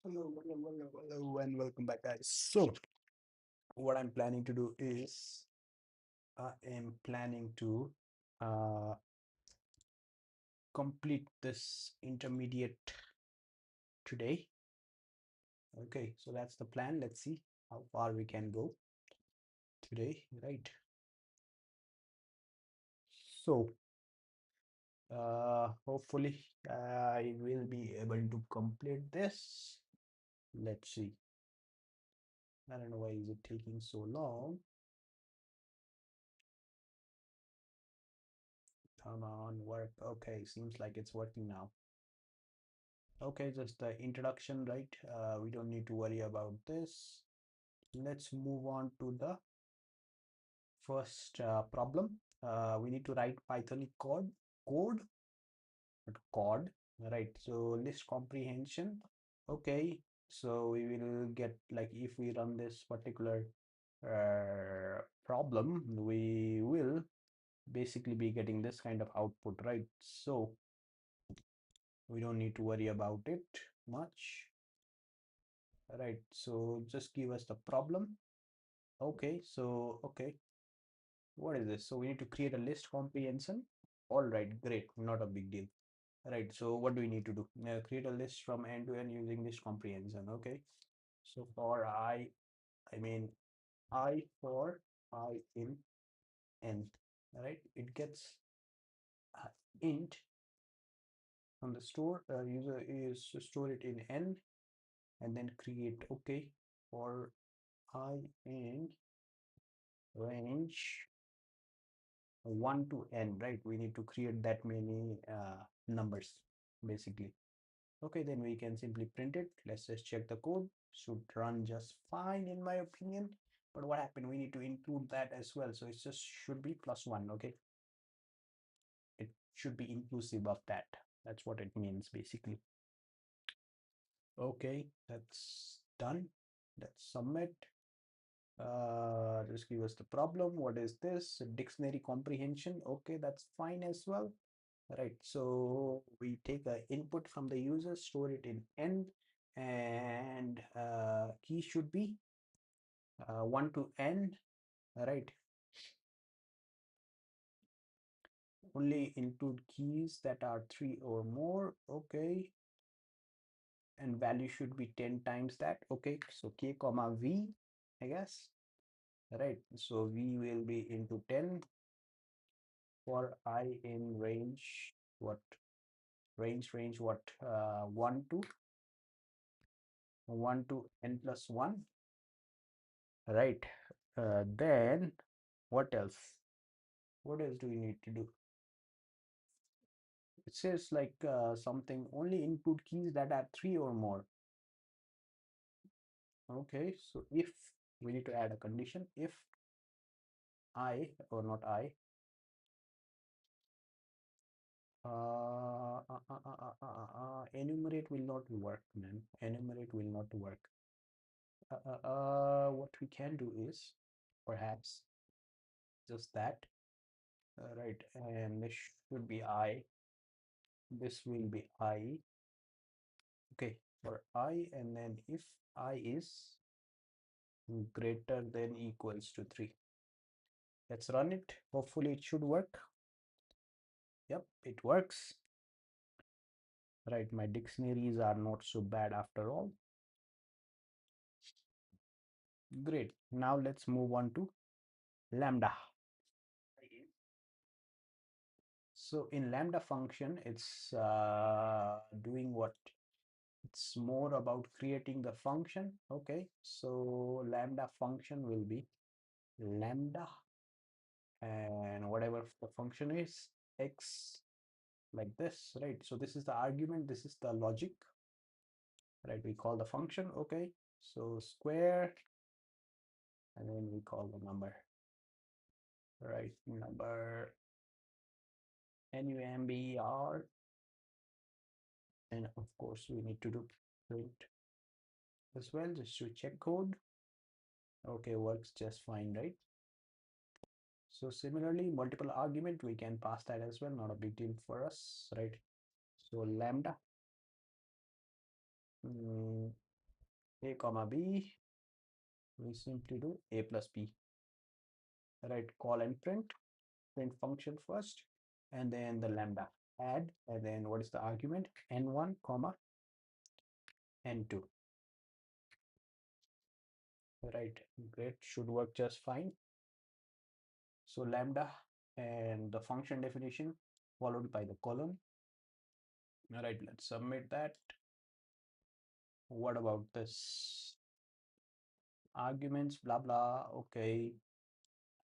Hello, and welcome back, guys. So, what I'm planning to do is I am planning to uh, complete this intermediate today. Okay, so that's the plan. Let's see how far we can go today, right? So, hopefully, I will be able to complete this. Let's see. I don't know why is it taking so long. Come on, work. Okay, seems like it's working now. Okay, just the introduction, right? We don't need to worry about this. Let's move on to the first problem. We need to write Pythonic code, not code, right? So list comprehension. Okay, so we will get, like, if we run this particular problem, we will basically be getting this kind of output, right? So we don't need to worry about it much. Right, so just give us the problem. Okay, so what is this? So we need to create a list comprehension. All right, great, not a big deal. Right, so what do we need to do? Create a list from end to end using list comprehension. Okay, so for I mean I for I in n, right? It gets int from the store. User is to store it in n and then create. Okay, for I in range 1 to n, right? We need to create that many numbers basically. Okay, then we can simply print it. Let's just check the code. Should run just fine in my opinion. But what happened? We need to include that as well. So it just should be +1. Okay, it should be inclusive of that. That's what it means basically. Okay, that's done. Let's submit. Just give us the problem. What is this? Dictionary comprehension. Okay, that's fine as well. Right, so we take a input from the user, store it in n, and key should be 1 to n, right? Only include keys that are 3 or more. Okay, and value should be 10 times that. Okay, so k comma v, I guess. Right, so v will be into 10 for I in range what? Range what? 1 to n plus 1. Right, then what else? What else do we need to do? It says like something only input keys that are 3 or more. Okay, so if we need to add a condition, if I or not I, enumerate will not work, man. Enumerate will not work. What we can do is perhaps just that. Right, and this should be I. This will be I. Okay, for I, and then if I is greater than equals to 3. Let's run it. Hopefully it should work. Yep, it works. Right, my dictionaries are not so bad after all. Great. Now let's move on to lambda. So in lambda function, it's doing what? It's more about creating the function. Okay, so lambda function will be lambda and whatever the function is, x, like this, right? So this is the argument, this is the logic, right? We call the function. Okay, so square, and then we call the number, right? Number number, and of course we need to do print as well, just to check code. Okay, works just fine, right? So similarly, multiple argument, we can pass that as well, not a big deal for us, right? So lambda, a comma b, we simply do a plus b, right? Call and print function first, and then the lambda add, and then what is the argument? N1 comma N2, right? Great, should work just fine. So lambda and the function definition followed by the colon. All right, let's submit that. What about this? Arguments, blah blah. Okay.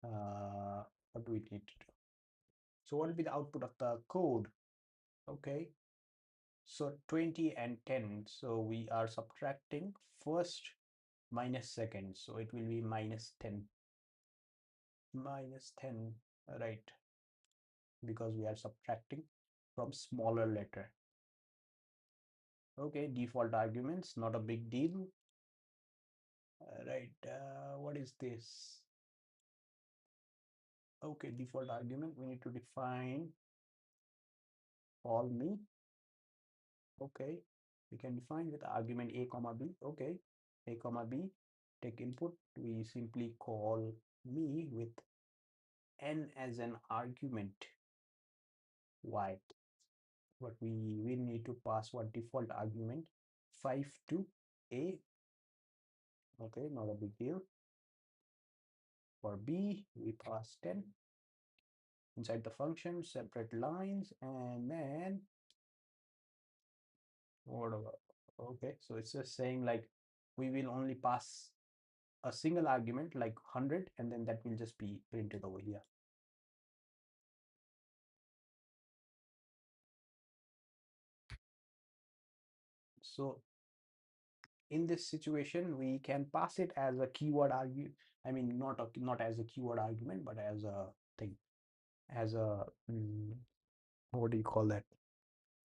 What do we need to do? So what will be the output of the code? Okay. So 20 and 10. So we are subtracting first minus second. So it will be minus 10. Minus 10, right? Because we are subtracting from smaller letter. Okay, default arguments, not a big deal. Right, what is this? Okay, default argument, we need to define call me. Okay, we can define with argument a comma b. Okay, a comma b, take input, we simply call me with n as an argument. Why? But we will need to pass what default argument 5 to a. Okay, not a big deal. For b, we pass 10 inside the function, separate lines, and then whatever. Okay, so it's just saying like we will only pass a single argument like 100, and then that will just be printed over here. So in this situation, we can pass it as a keyword argue. I mean, not as a keyword argument, but as a thing, as a what do you call that?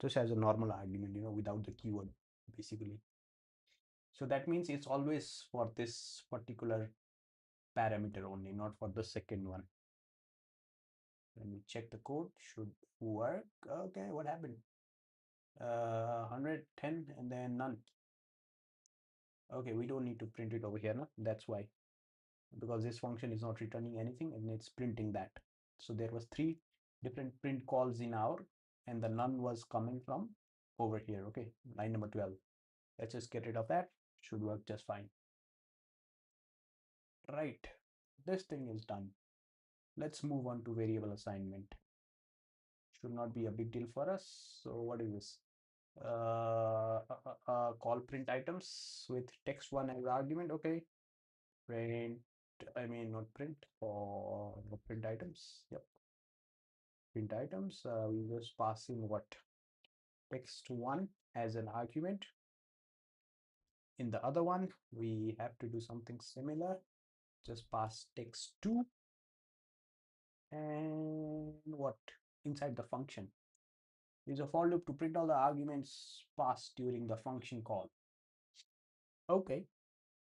Just as a normal argument, without the keyword, basically. So that means it's always for this particular parameter only, not for the second one. Let me check the code, should work. Okay, what happened? 110 and then none. Okay, we don't need to print it over here, no? That's why, because this function is not returning anything and it's printing that. So there was 3 different print calls in our, and the none was coming from over here. Okay, line number 12. Let's just get rid of that. Should work just fine. Right, this thing is done. Let's move on to variable assignment. Should not be a big deal for us. So what is this? Call print items with text1 as argument. Okay, print, I mean not print, or print items. Yep, print items. We just passing what? Text1 as an argument. In the other one, we have to do something similar. Just pass text2 and what? Inside the function. Use a for loop to print all the arguments passed during the function call. Okay,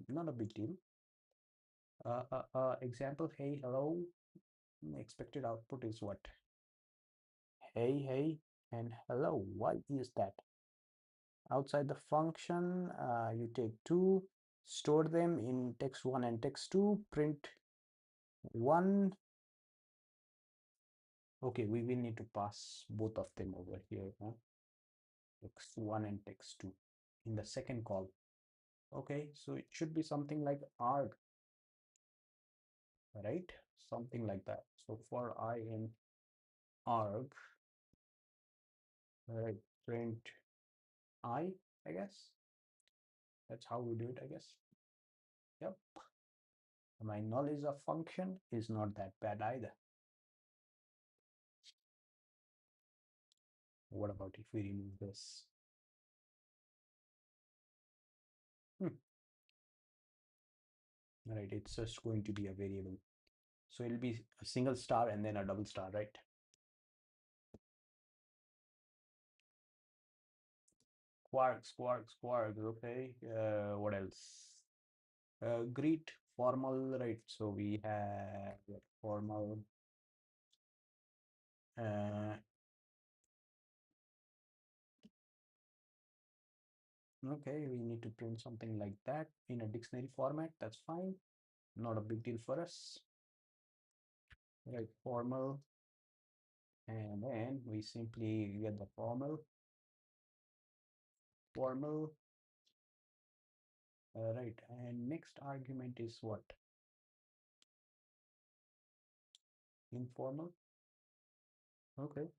not a big deal. Example, hey, hello. Expected output is what? Hey, hey, and hello. Why is that? Outside the function, you take 2, store them in text1 and text2, print 1. Okay, we will need to pass both of them over here, huh? Text1 and text2 in the second call. Okay, so it should be something like arg, right? Something like that. So for I in arg, right, print I guess. That's how we do it, I guess. Yep. My knowledge of function is not that bad either. What about if we remove this? Right, it's just going to be a variable. So it'll be a single star and then a double star, right? Quarks. Okay. What else? Greet, formal, right? So we have formal. Okay, we need to print something like that in a dictionary format. That's fine. Not a big deal for us. Right, formal. And then we simply get the formal. Right, and next argument is what? Informal. Okay,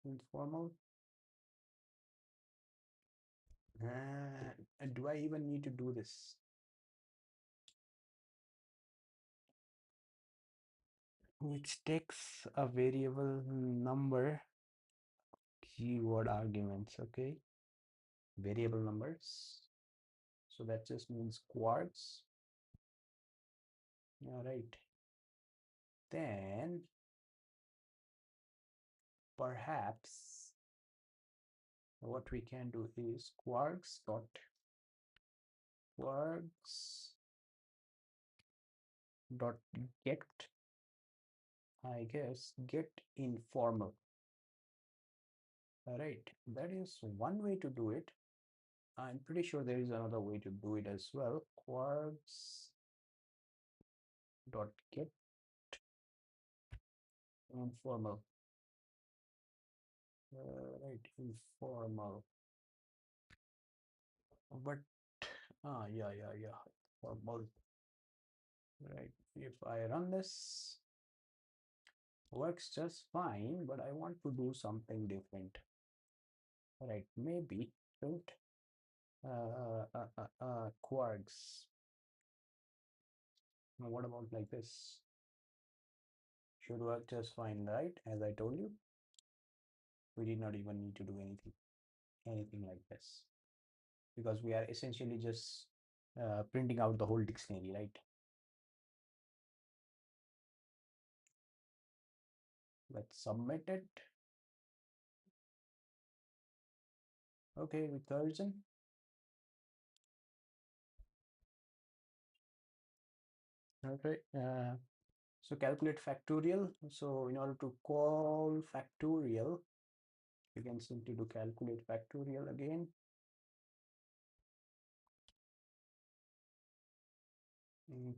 informal. Do I even need to do this? Which takes a variable number, keyword arguments. Okay, variable numbers. So that just means quarks. All right. Then perhaps what we can do is quarks dot get, I guess, get informal. All right, that is one way to do it. I'm pretty sure there is another way to do it as well. Quarks dot get informal. Right, informal. But yeah. Formal. Right. If I run this, works just fine, but I want to do something different. Right, maybe print quarks. Now what about like this? Should work just fine, right? As I told you, we did not even need to do anything like this, because we are essentially just printing out the whole dictionary, right? Let's submit it. Okay, recursion. Okay, so calculate factorial. So in order to call factorial, you can simply do calculate factorial again.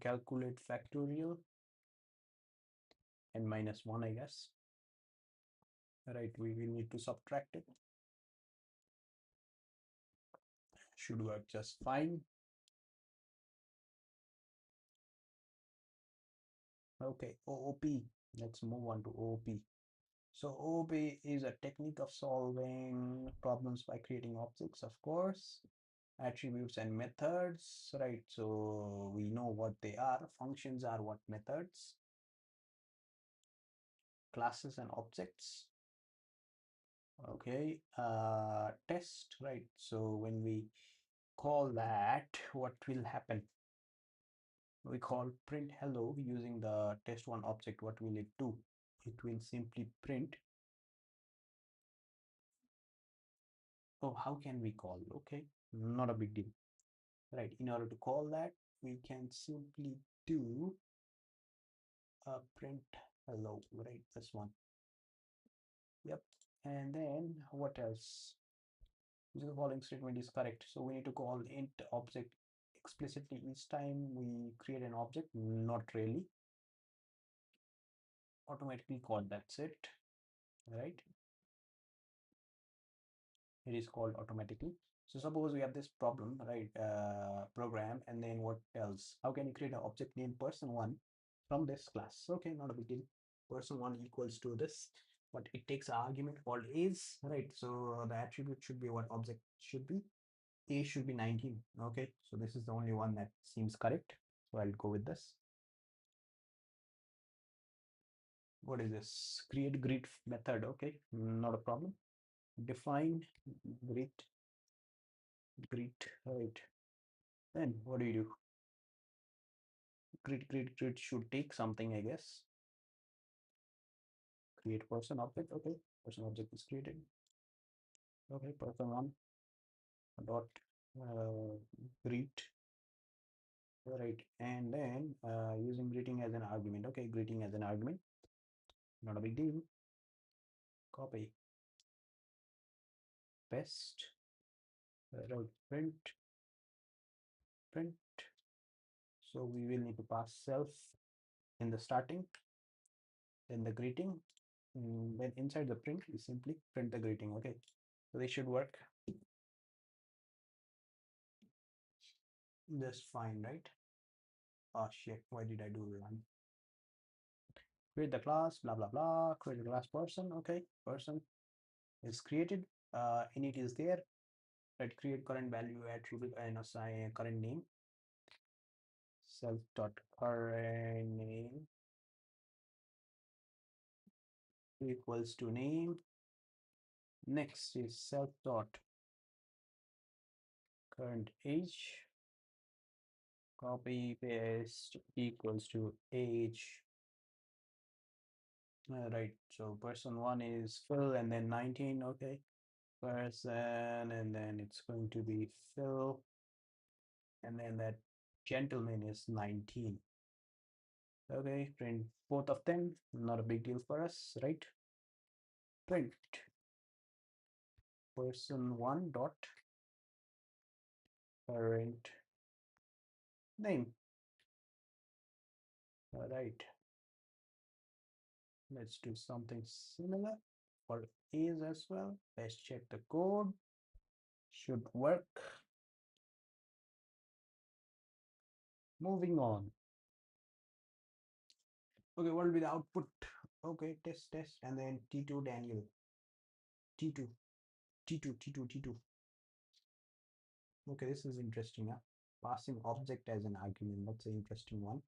Calculate factorial and -1, I guess. Right, we will need to subtract it. Should work just fine. Okay, OOP. Let's move on to OOP. So OOP is a technique of solving problems by creating objects, of course, attributes and methods, right? So we know what they are. Functions are what? Methods, classes and objects. Okay, test, right? So when we call that, what will happen? We call print hello using the test1 object. What will it do? It will simply print. Oh, how can we call? Okay, not a big deal. Right, in order to call that, we can simply do a print hello, right? This one. Yep. And then what else? The following statement is correct. So we need to call int object explicitly each time we create an object. Not really. Automatically called. That's it. Right. It is called automatically. So suppose we have this problem, right? Program, and then what else? How can you create an object named person1 from this class? Okay, not a big deal. Person1 equals to this, but it takes an argument called is, right? So the attribute should be what object should be. A should be 19. Okay, so this is the only one that seems correct. So I'll go with this. What is this? Create greet method. Okay, not a problem. Define greet, right? Then what do you do? Greet should take something, I guess. Create person object. Okay, person object is created. Okay, person1 dot uh, greet, right? And then using greeting as an argument. Okay, greeting as an argument, not a big deal. Copy. best. Right, print. So we will need to pass self in the starting, then the greeting. Then inside the print, we simply print the greeting. Okay, so they should work just fine, right? Oh shit, why did I do run? Create the class, blah blah blah. Create the class person. Okay, person is created. Init is there. Right, create current value attribute and assign a current name. Self dot current name equals to name. Next is self dot current age. Copy paste equals to age. Right, so person one is Phil and then 19. Okay, person, and then it's going to be Phil, and then that gentleman is 19. Okay, print both of them, not a big deal for us, right? Print person one dot current name. All right, let's do something similar for age as well. Let's check the code. Should work. Moving on. Okay, what will be the output? Okay, test, and then T2 Daniel. T2, T2, T2, T2. Okay, this is interesting. Huh? Passing object as an argument. That's an interesting one.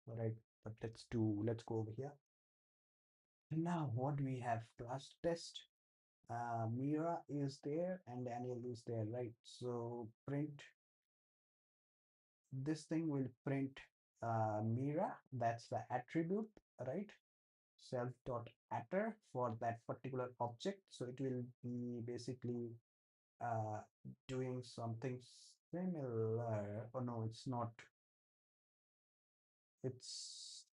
All right, but let's go over here. And now what do we have? Class test. Mira is there and Daniel is there, right? So print, this thing will print Mira, that's the attribute, right? Self dot attr for that particular object. So it will be basically uh, doing something similar. Oh no, it's not. It's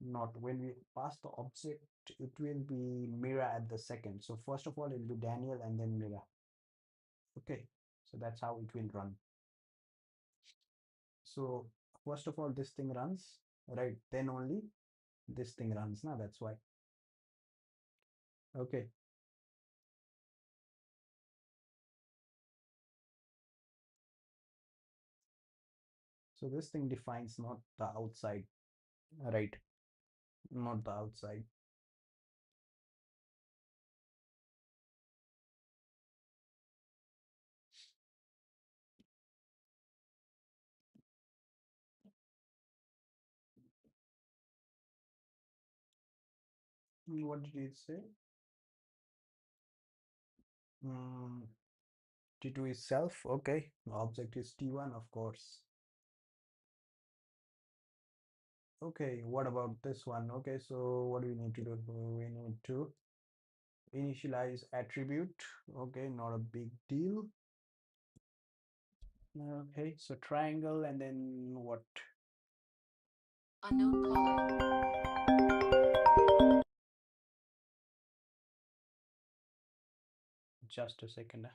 not. When we pass the object, it will be Mira at the second. So first of all, it will be Daniel and then Mira. Okay, so that's how it will run. So first of all, this thing runs, right? Then only this thing runs. Now that's why. Okay. So this thing defines not the outside, right? Not the outside. What did it say? T2 is self. Okay. Object is T1, of course. Okay, what about this one? Okay, so what do we need to do? We need to initialize attribute. Okay, not a big deal. Okay, so triangle and then what? Unknown caller. Just a second.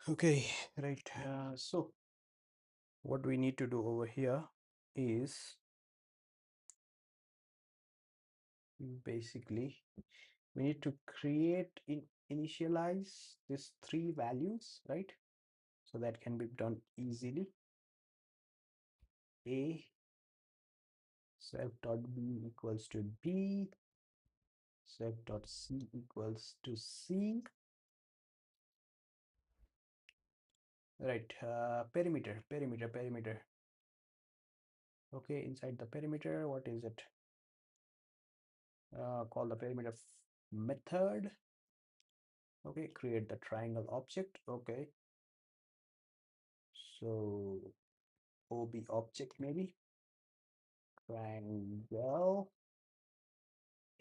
Okay, right. So what we need to do over here is basically we need to create initialize these three values, right? So that can be done easily. A self dot b equals to b, self dot c equals to c, right? Perimeter. Okay, inside the perimeter, what is it? Call the perimeter method. Okay, create the triangle object. Okay, so ob object maybe triangle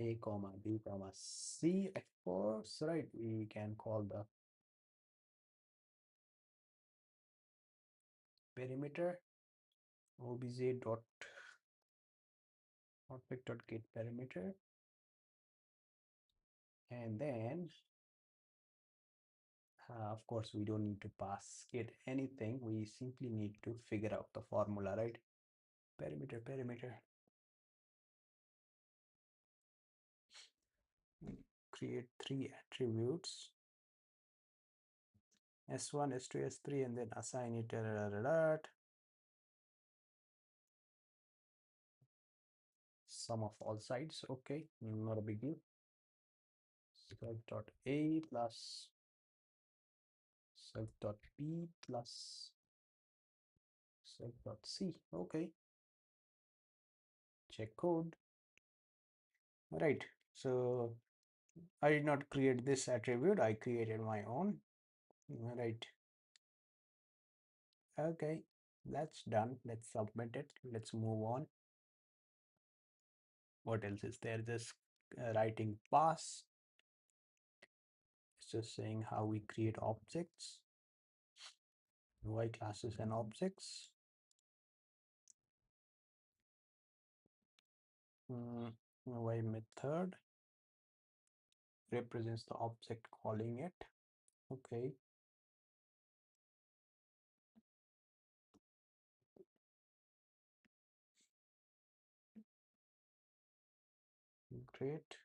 a comma b comma c, of course, right? We can call the perimeter obj dot object dot get perimeter, and then of course we don't need to pass it anything, we simply need to figure out the formula, right? Perimeter create three attributes s1 s2 s3 and then assign it sum of all sides. Okay, not a big deal. Self dot a plus self dot b plus self dot c. Okay, check code. Right, so I did not create this attribute, I created my own. Right, okay, that's done. Let's submit it. Let's move on. What else is there? Just writing pass. It's just saying how we create objects, y classes and objects. Y method represents the object calling it. Okay, great.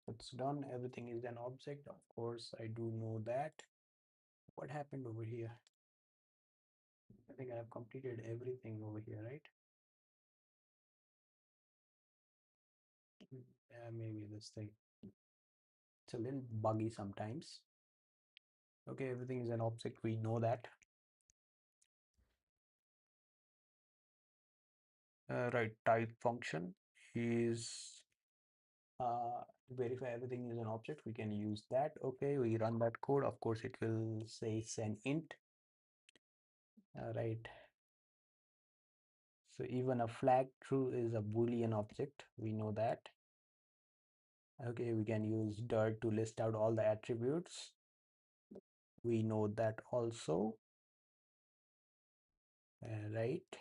It's done. Everything is an object. Of course, I do know that. What happened over here? I think I have completed everything over here, right? Yeah, maybe this thing. It's a little buggy sometimes. Okay, everything is an object. We know that. Right, type function is verify everything is an object. We can use that. Okay, we run that code. Of course, it will say send int. Right. So even a flag true is a Boolean object. We know that. Okay, we can use dirt to list out all the attributes. We know that also. Right.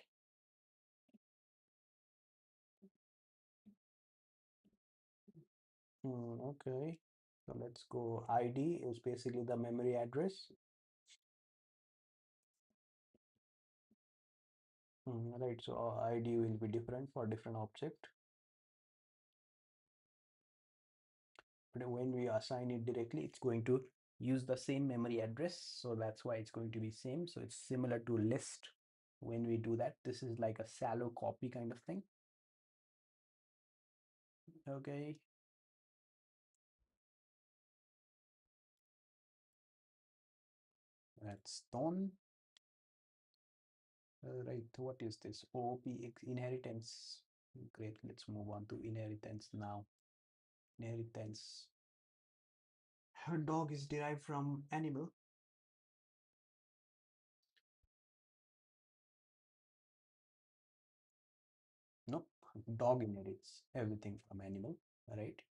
Okay. So let's go. ID is basically the memory address. Right. So ID will be different for different object. But when we assign it directly, it's going to use the same memory address. So that's why it's going to be same. So it's similar to list. When we do that, this is like a shallow copy kind of thing. Okay. That's done. Right, what is this? OPX inheritance. Great, let's move on to inheritance now. Inheritance. Dog is derived from animal. Nope, dog inherits everything from animal, right?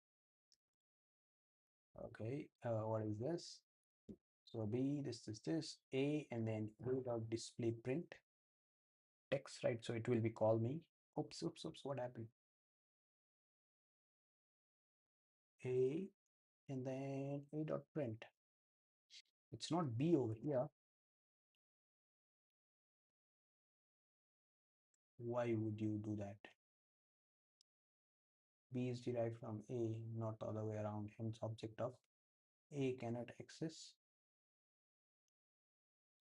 Okay, what is this? So B, this, A, and then A dot display print text, right? So it will be call me. Oops, what happened? A, and then A dot print. It's not B over here. Why would you do that? B is derived from A, not the other way around. Hence, object of A cannot access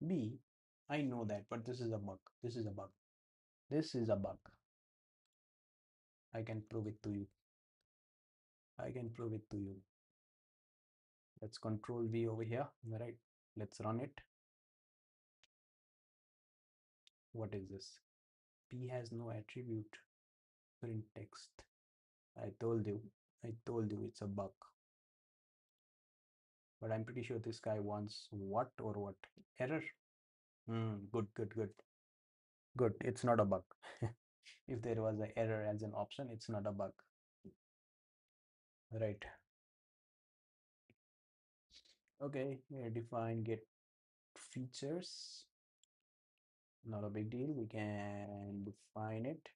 B. I know that, but this is a bug. This is a bug. This is a bug. I can prove it to you. I can prove it to you. Let's control V over here. All right. Let's run it. What is this? P has no attribute. Print text. I told you. I told you it's a bug. But I'm pretty sure this guy wants what or what? Error? Good, good, good. Good. It's not a bug. If there was an error as an option, it's not a bug. Right. Okay. Define get features. Not a big deal. We can define it.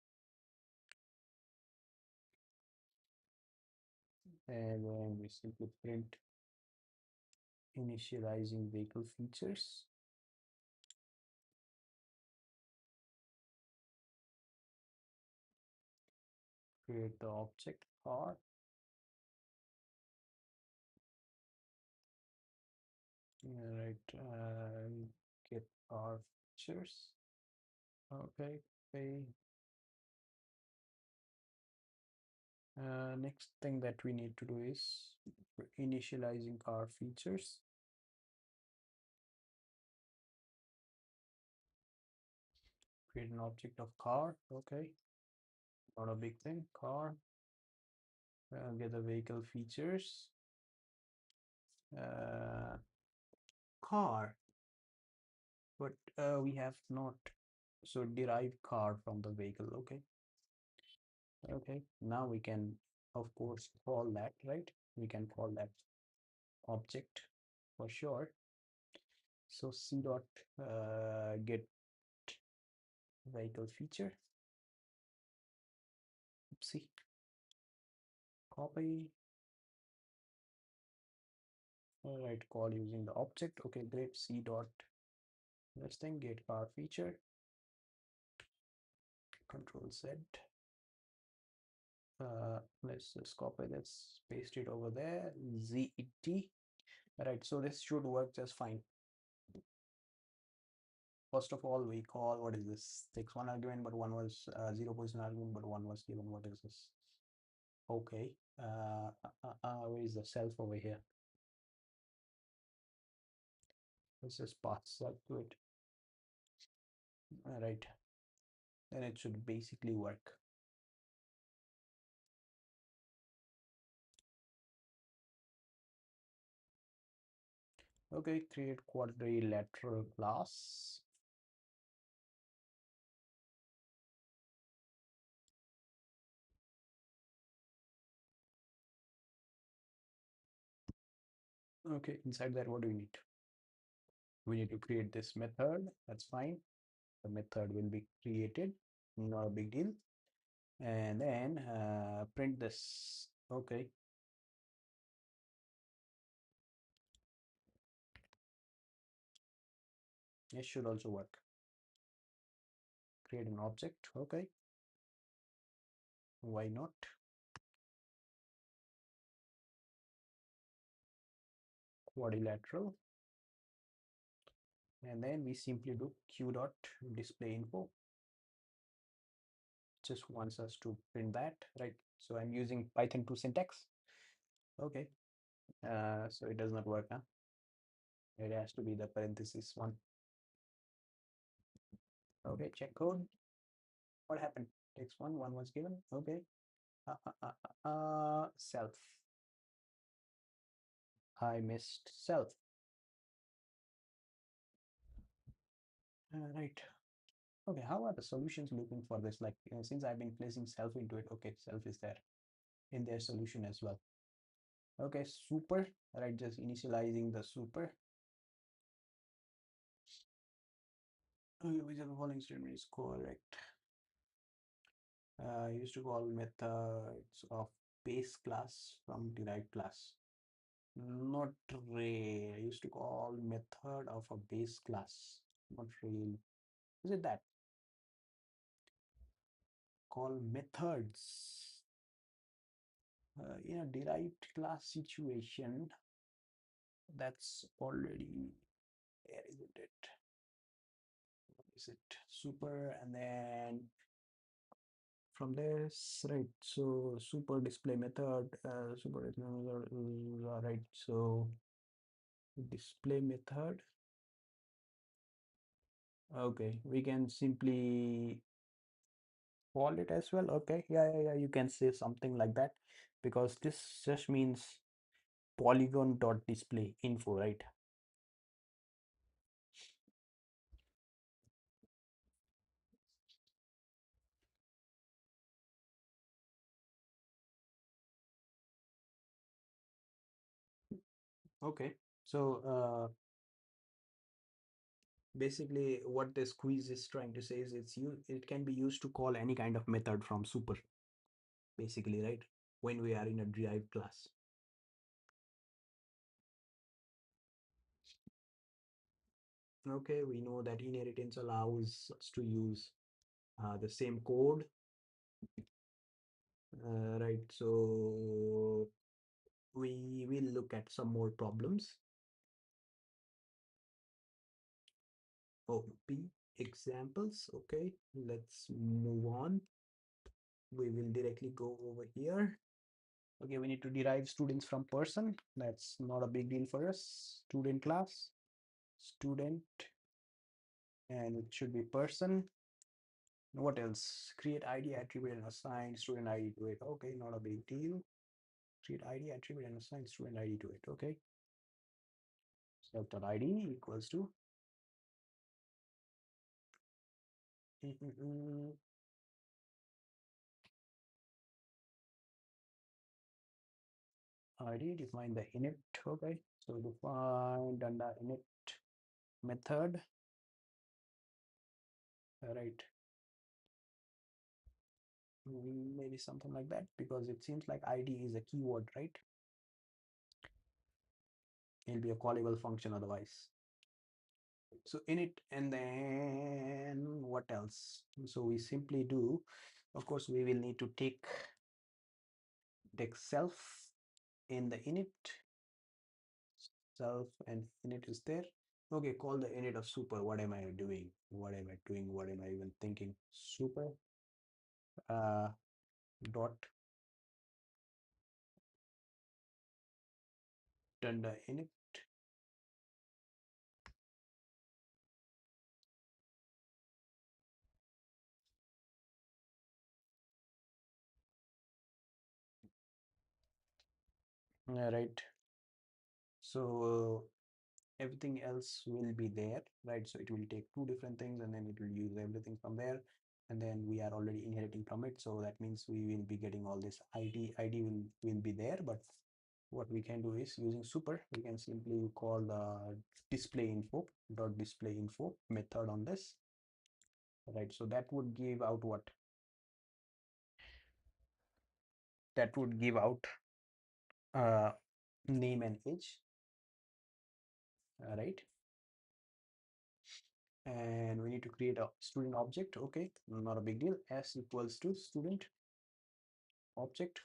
And then we simply print initializing vehicle features. Create the object car. Right. Get car features. Okay. Okay. Next thing that we need to do is initializing car features. Create an object of car. Okay. Not a big thing. Car. Get the vehicle features. Car. But we have not. So derive car from the vehicle. Okay. Okay. Now we can, of course, call that, right? We can call that object for sure. So c dot get vehicle feature. Oopsie. Copy. All right, call using the object. Okay, great. C dot this thing get car feature. Control Z. Let's just copy this, paste it over there. ZET. Right, so this should work just fine. First of all, we call, what is this? Takes one argument, but one was 0 position argument, but one was given. What is this? Okay. Where is the self over here? Let's just pass self to it. All right. Then it should basically work. Okay, create quadrilateral class. Okay, inside that, what do we need? We need to create this method. That's fine. The method will be created. Not a big deal. And then print this. Okay. It should also work. Create an object. Okay. Why not? Quadrilateral. And then we simply do q dot display info. Just wants us to print that, right? So I'm using Python 2 syntax. Okay. So it does not work, huh? It has to be the parenthesis one. Okay, check code. What happened? Text one was given. Okay. Self. I missed self. Right. Okay, how are the solutions looking for this? Like, since I've been placing self into it, okay, self is there in their solution as well. Okay, super, right? Just initializing the super. Okay, which of the following statement is correct? I used to call methods of base class from derived class. Not really. I used to call method of a base class. Not really. Is it that? call methods in a derived class situation. That's already, where isn't it? Is it super? And then from this, right? So super display method, super display method, right? So display method. Okay, we can simply call it as well. Okay, yeah, you can say something like that, because this just means polygon dot display info, right? Okay, so basically what this quiz is trying to say is it can be used to call any kind of method from super, basically, right? When we are in a derived class. Okay, we know that inheritance allows us to use the same code, right? So we will look at some more problems. OP examples. Okay, let's move on. We will directly go over here. Okay, we need to derive students from person. That's not a big deal for us. Student class, student, and it should be person. What else? Create ID attribute and assign student ID to it. Okay, not a big deal. Create ID attribute and assign student ID to it. Okay. Self.id equals to ID, define the init. Okay, so define under init method. Right, maybe something like that, because it seems like ID is a keyword, right? It'll be a callable function otherwise. So init, and then what else? So we simply do, of course, we will need to take self in the init. Self and init is there. Okay, call the init of super. What am I doing? What am I doing? What am I even thinking? Super dot under init. Right. So everything else will be there, right? So it will take two different things and then it will use everything from there. And then we are already inheriting from it. So that means we will be getting all this ID will be there. But what we can do is using super, we can simply call the display info dot display info method on this. Right. So that would give out what? That would give out name and age. Right. And we need to create a student object. Okay, not a big deal. S equals to student object.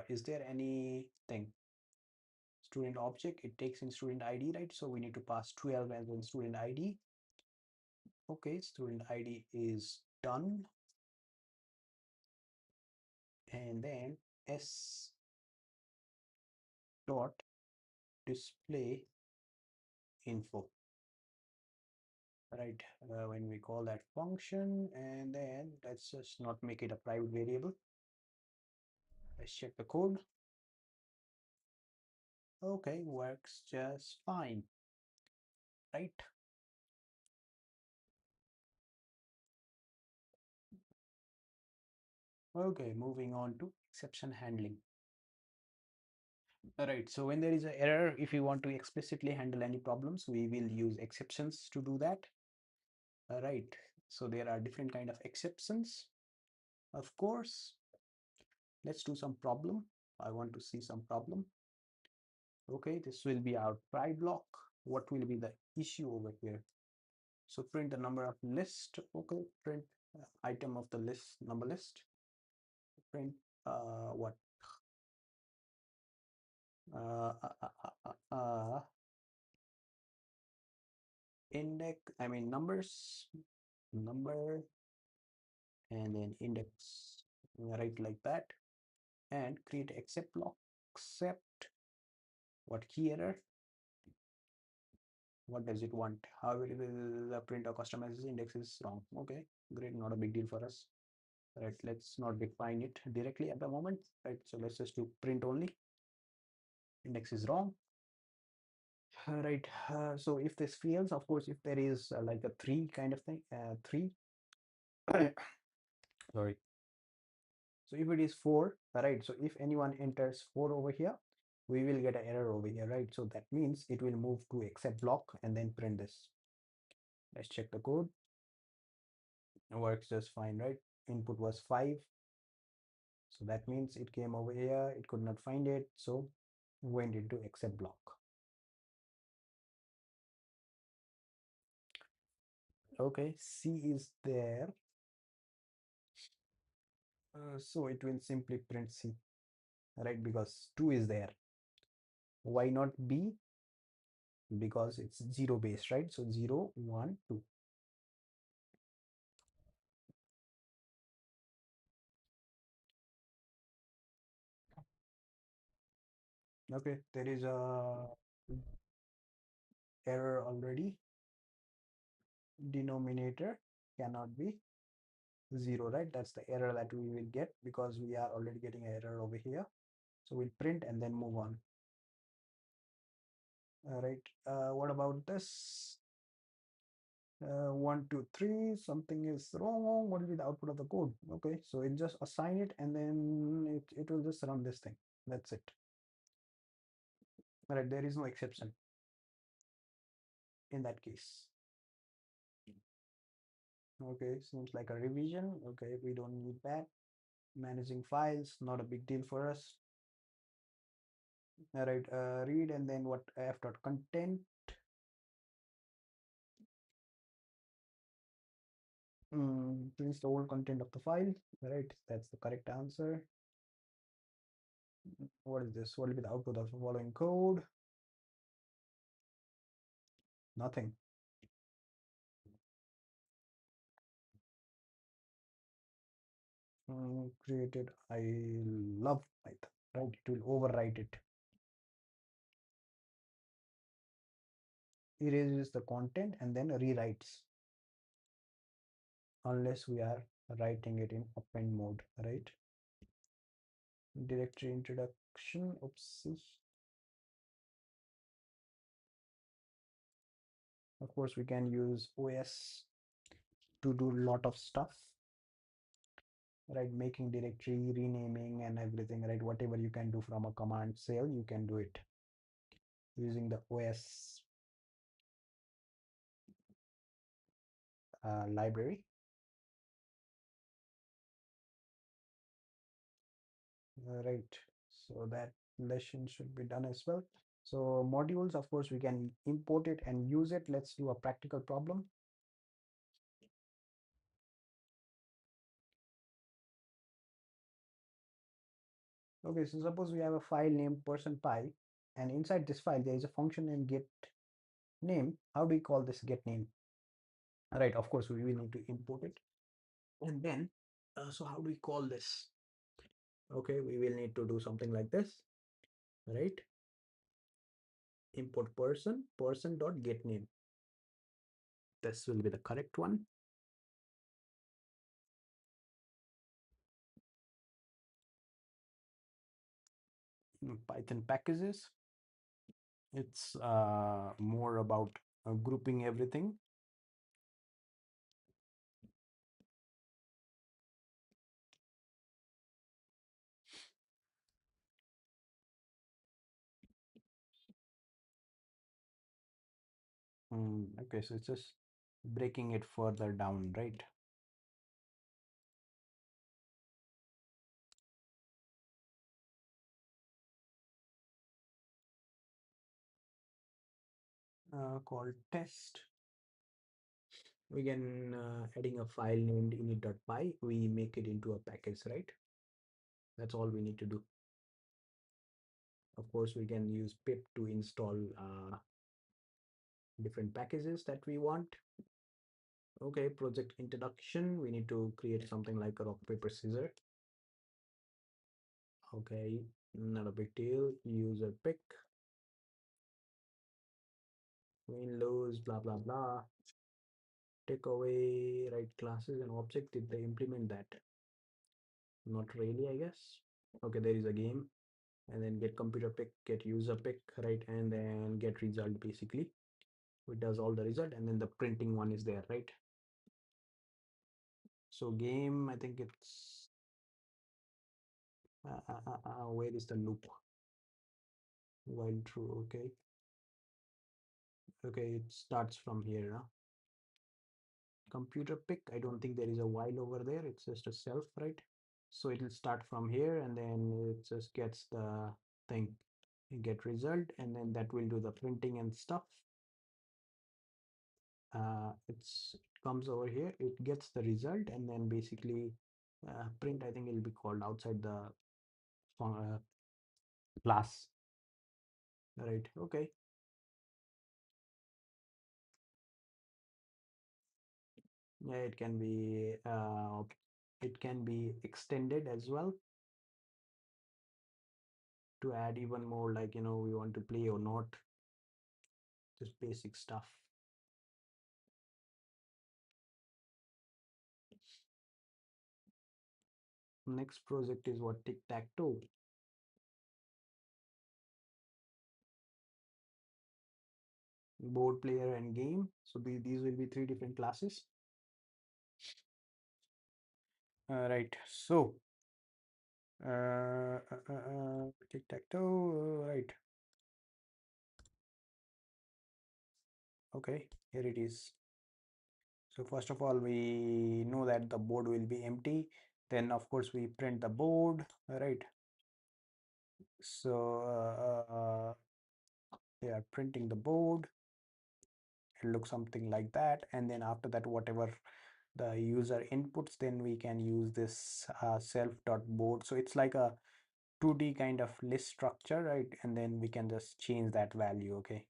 Is there anything? Student object, it takes in student ID, right? So we need to pass 12 as in student ID. Okay, student ID is done. And then S dot display info, right? When we call that function, and then let's just not make it a private variable. Let's check the code. Okay, works just fine, right? Okay, moving on to exception handling. All right, so when there is an error, if you want to explicitly handle any problems, we will use exceptions to do that. All right, so there are different kind of exceptions. Of course, let's do some problem. I want to see some problem. Okay, this will be our try block. What will be the issue over here? So print the number of list. Okay, print item of the list, number list, print what uh, uh, uh, uh, uh, index, I mean numbers, number, and then index, right, like that, and create except block, except what key error, what does it want, how it will print or customize index is wrong. Okay, great, not a big deal for us. Right, let's not define it directly at the moment. Right, so let's just do print only, index is wrong. Right, so if this fails, of course, if there is like a 3 kind of thing, 3 sorry, so if it is 4, right, so if anyone enters 4 over here, we will get an error over here, right? So that means it will move to except block and then print this. Let's check the code. It works just fine, right? Input was 5, so that means it came over here, it could not find it, so went into except block. Okay, C is there, so it will simply print C, right? Because 2 is there. Why not B? Because it's 0 base, right? So 0, 1, 2. Okay, there is a error already. Denominator cannot be 0, right? That's the error that we will get because we are already getting an error over here. So we'll print and then move on. All right, what about this? 1, 2, 3, something is wrong. What will be the output of the code? Okay, so it just assign it and then it will just run this thing. That's it. All right, there is no exception in that case. Okay, seems like a revision. Okay, we don't need that. Managing files, not a big deal for us. All right, read and then what f dot content. Prints the whole content of the file. All right, that's the correct answer. What is this? What will be the output of the following code? Nothing. Created. I love Python. Right, it will overwrite it. Erases the content and then rewrites. Unless we are writing it in append mode, right? Directory introduction. Oopsie. Of course, we can use OS to do a lot of stuff, right? Making directory, renaming, and everything, right? Whatever you can do from a command cell, you can do it using the OS library. Right. So that lesson should be done as well. So modules, of course, we can import it and use it. Let's do a practical problem. Okay, so suppose we have a file named person.py, and inside this file there is a function named get name. How do we call this get name? Right, of course, we will need to import it. And then, so how do we call this? Okay, we will need to do something like this, right? Import person dot get name. This will be the correct one. Python packages. It's more about grouping everything. Okay, so it's just breaking it further down, right? Called test. we can adding a file named init.py, we make it into a package, right? That's all we need to do. Of course, we can use pip to install different packages that we want. Okay, project introduction, we need to create something like a rock paper scissor. Okay, not a big deal. User pick, main loads, blah blah blah. Take away right classes and object. Did they implement that? Not really, I guess. Okay, there is a game, and then get computer pick, get user pick, right, and then get result. Basically it does all the result, and then the printing one is there, right? So game, I think it's where is the loop? While true. Okay, okay, it starts from here, huh? Computer pick, I don't think there is a while over there, it's just a self, right? So it will start from here, and then it just gets the thing, get result, and then that will do the printing and stuff. It comes over here, it gets the result, and then basically print, I think it'll be called outside the class, right? Okay, yeah, it can be extended as well to add even more, like, we want to play or not, just basic stuff. Next project is what, tic-tac-toe. Board, player, and game. So these will be three different classes. Right. So tic-tac-toe. Right. Okay. Here it is. So first of all, we know that the board will be empty. Then of course we print the board. Right. So they are printing the board. It looks something like that, and then after that, whatever the user inputs, then we can use this self.board. So it's like a 2D kind of list structure, right? And then we can just change that value. Okay,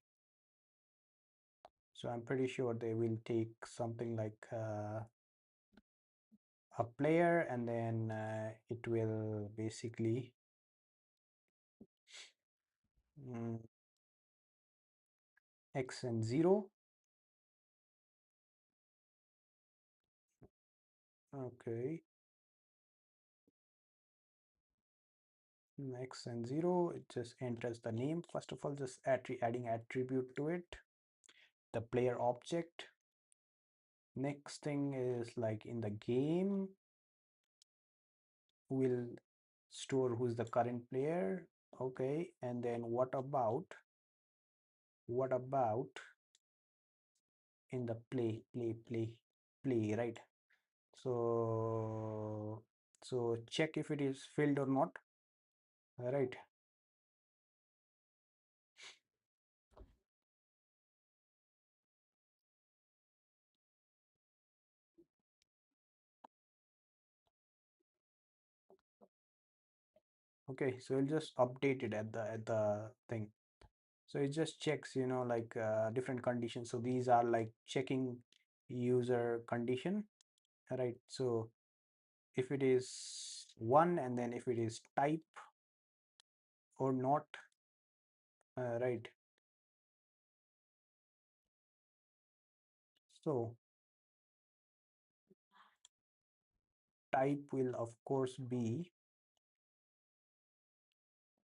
so I'm pretty sure they will take something like a player, and then it will basically mm, x and 0. Okay, x and 0, it just enters the name. First of all, just adding attribute to it, the player object. Next thing is, like, in the game will store who's the current player. Okay, and then what about in the play, right? So check if it is filled or not, right? Okay, so we'll just update it at the thing. So it just checks, like different conditions. So these are like checking user condition, right? So if it is one, and then if it is type or not, right? So type will of course be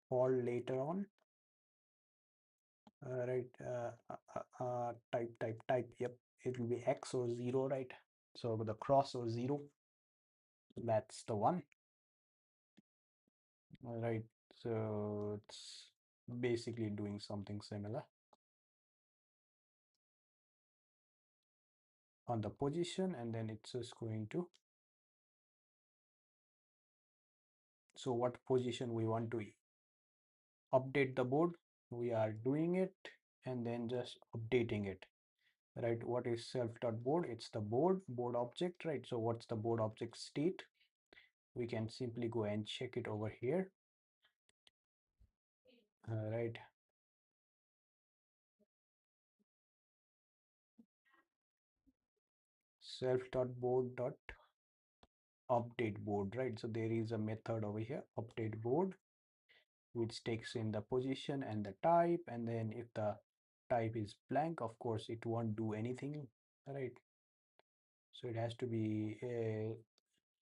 called later on, right? Type, yep, it will be x or 0, right? So with the cross or 0, that's the one. All right, so it's basically doing something similar on the position, and then it's just going to, so what position we want to update the board, we are doing it, and then just updating it, right? What is self.board? It's the board object, right? So what's the board object state? We can simply go and check it over here. Right. Self.board.update board, right? So there is a method over here, update board, which takes in the position and the type, and then if the type is blank, of course it won't do anything, right? So it has to be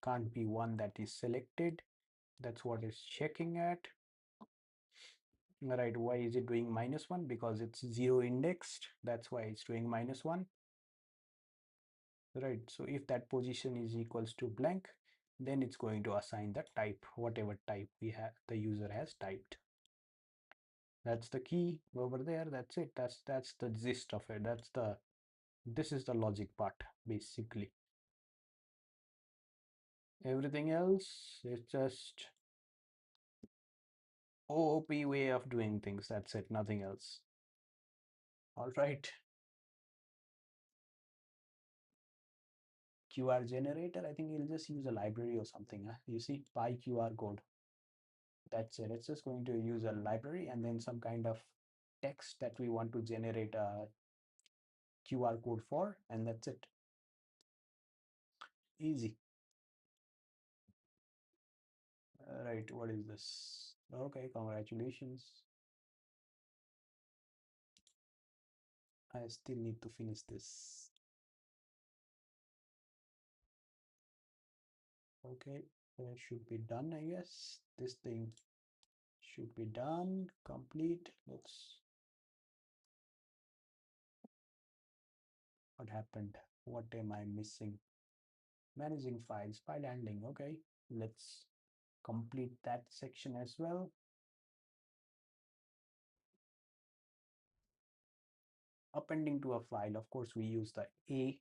can't be one that is selected. That's what it's checking at. Right, why is it doing -1? Because it's 0 indexed, that's why it's doing -1. Right, so if that position is equals to blank, then it's going to assign the type, whatever type we have the user has typed. That's the key over there. That's it. That's the gist of it. This is the logic part basically. Everything else is just OOP way of doing things. That's it, nothing else. All right. QR generator, I think you'll just use a library or something. Huh? You see, PyQR code. That's it. It's just going to use a library and then some kind of text that we want to generate a QR code for, and that's it. Easy. Right, what is this? Okay, congratulations. I still need to finish this. Okay, it should be done, I guess. This thing should be done, complete. What happened? What am I missing? Managing files, file handling. Okay, let's complete that section as well. Appending to a file, of course, we use the A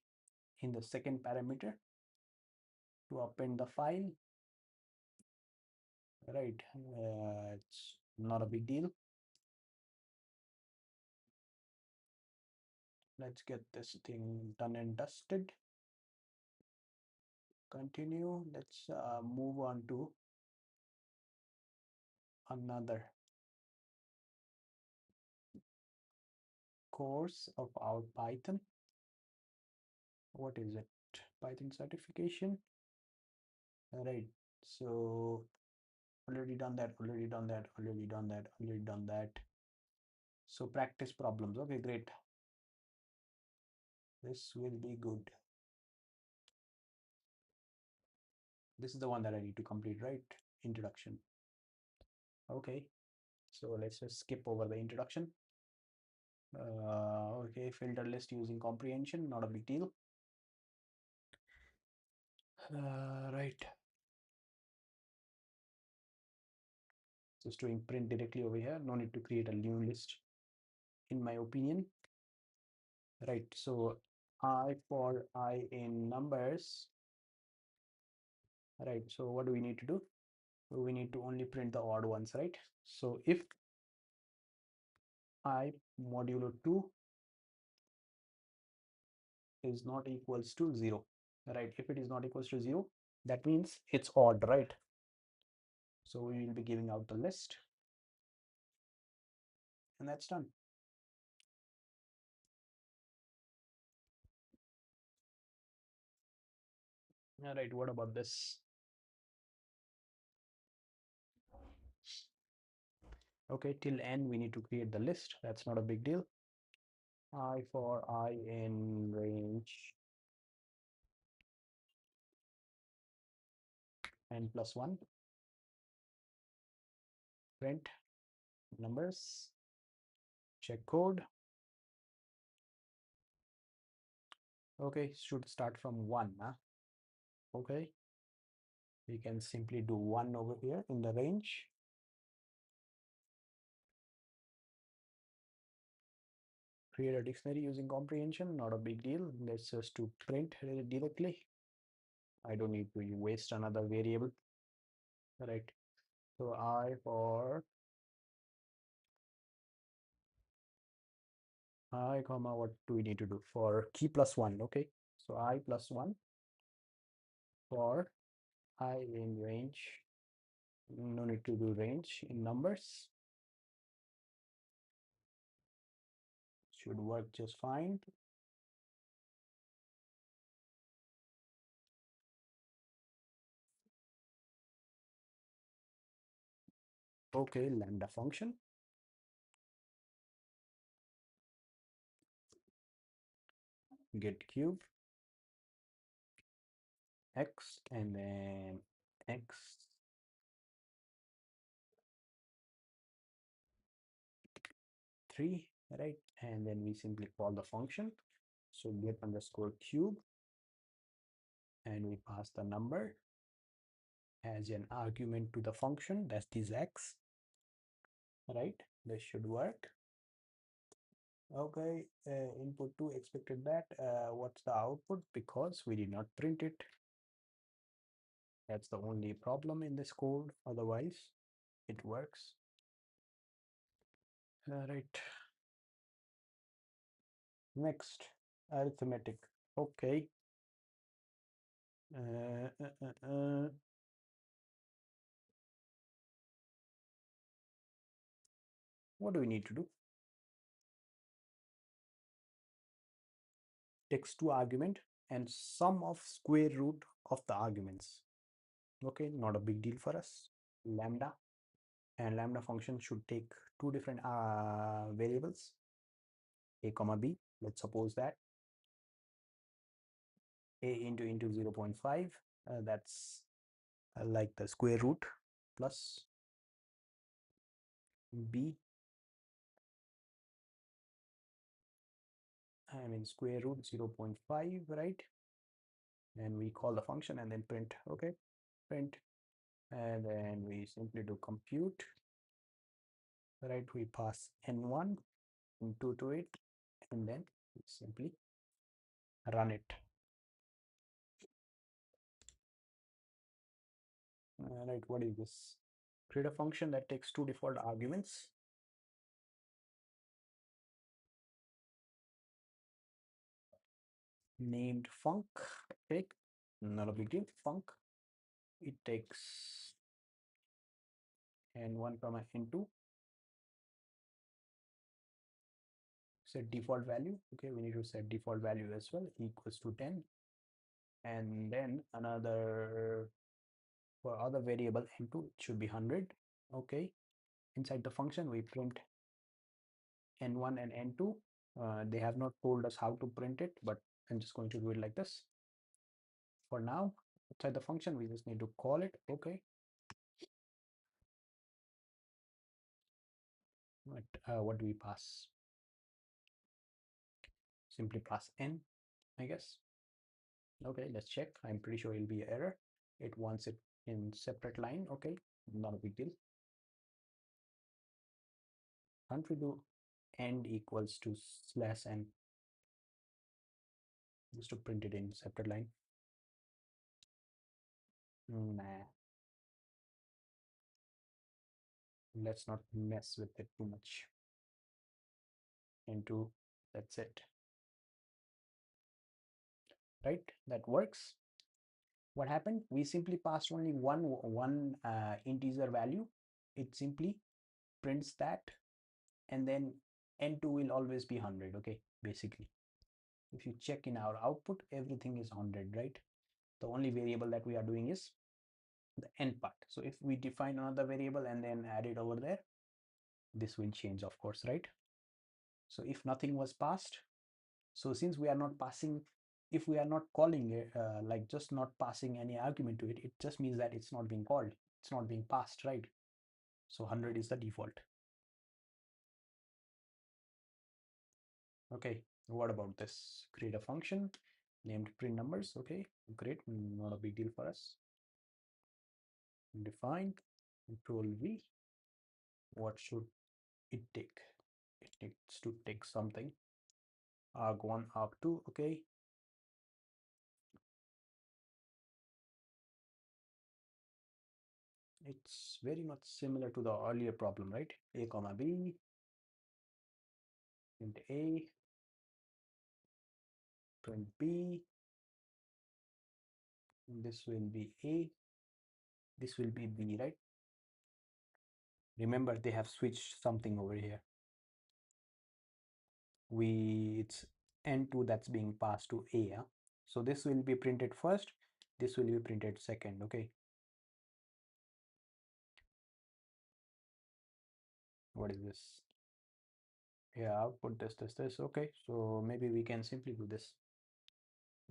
in the second parameter to append the file. Right, it's not a big deal. Let's get this thing done and dusted. Continue. Let's move on to another course of our Python. What is it? Python certification. All right. So already done that, already done that, already done that, already done that. So practice problems. Okay, great. This will be good. This is the one that I need to complete, right? Introduction. Okay. So let's just skip over the introduction. Okay, filter list using comprehension, not a big deal. Right. Just doing print directly over here. No need to create a new list, in my opinion. Right. So I in numbers. Right. So what do we need to do? We need to only print the odd ones, right? So if I modulo 2 is not equals to 0, right? If it is not equals to 0, that means it's odd, right? So we will be giving out the list, and that's done. All right, what about this? Okay, till n we need to create the list. That's not a big deal. I for I in range n plus 1, print numbers, check code. Okay, should start from 1. Huh? Okay, we can simply do 1 over here in the range. Create a dictionary using comprehension, not a big deal. Let's just do print directly. I don't need to waste another variable, right? So I for I comma, what do we need to do for key plus 1? Okay, so I plus 1 for I in range. No need to do range in numbers. Should work just fine. Okay, lambda function. Get cube x and then x 3, right? And then we simply call the function. So get underscore cube, and we pass the number as an argument to the function. That's this x, right? This should work. Okay, input 2 expected that. What's the output? Because we did not print it. That's the only problem in this code. Otherwise, it works. Right. Next, arithmetic. Okay. Uh, uh, uh, uh. What do we need to do? Takes 2 argument and sum of square root of the arguments. Okay, not a big deal for us. Lambda, and lambda function should take 2 different variables, a comma b. Let's suppose that a into 0.5, that's like the square root, plus b, I mean square root 0.5, right? And we call the function and then print. Okay, print, and then we simply do compute, right? We pass n1 into it, and then we simply run it. Right, what is this? Create a function that takes 2 default arguments. Named func. Okay, not a big deal. Func. It takes n1 comma n2. Set default value. Okay, we need to set default value as well, equals to 10. And then another, for other variable n2, it should be 100. Okay, inside the function we print n1 and n2. They have not told us how to print it, but I'm just going to do it like this. For now, outside the function, we just need to call it. Okay. But what do we pass? Simply pass n, I guess. Okay, let's check. I'm pretty sure it'll be an error. It wants it in separate line. Okay, not a big deal. Can't we do end equals to slash n just to print it in separate line? Nah. Let's not mess with it too much. Into, that's it. Right, that works. What happened? We simply passed only one integer value. It simply prints that, and then n2 will always be 100. Okay, basically if you check in our output, everything is 100, right? The only variable that we are doing is the n part. So if we define another variable and then add it over there, this will change, of course, right? So if nothing was passed, so since we are not passing, if we are not calling it, like just not passing any argument to it, it just means that it's not being called, it's not being passed, right? So 100 is the default. Okay, what about this? Create a function named print numbers. Okay, great, not a big deal for us. Define control V. What should it take? It needs to take something. arg1, arg2. Okay, it's very much similar to the earlier problem, right? A comma b, int a, print B, this will be A, this will be B, right? Remember, they have switched something over here. It's N2 that's being passed to A. Huh? So this will be printed first, this will be printed second. Okay. What is this? Yeah, output this. Okay, so maybe we can simply do this.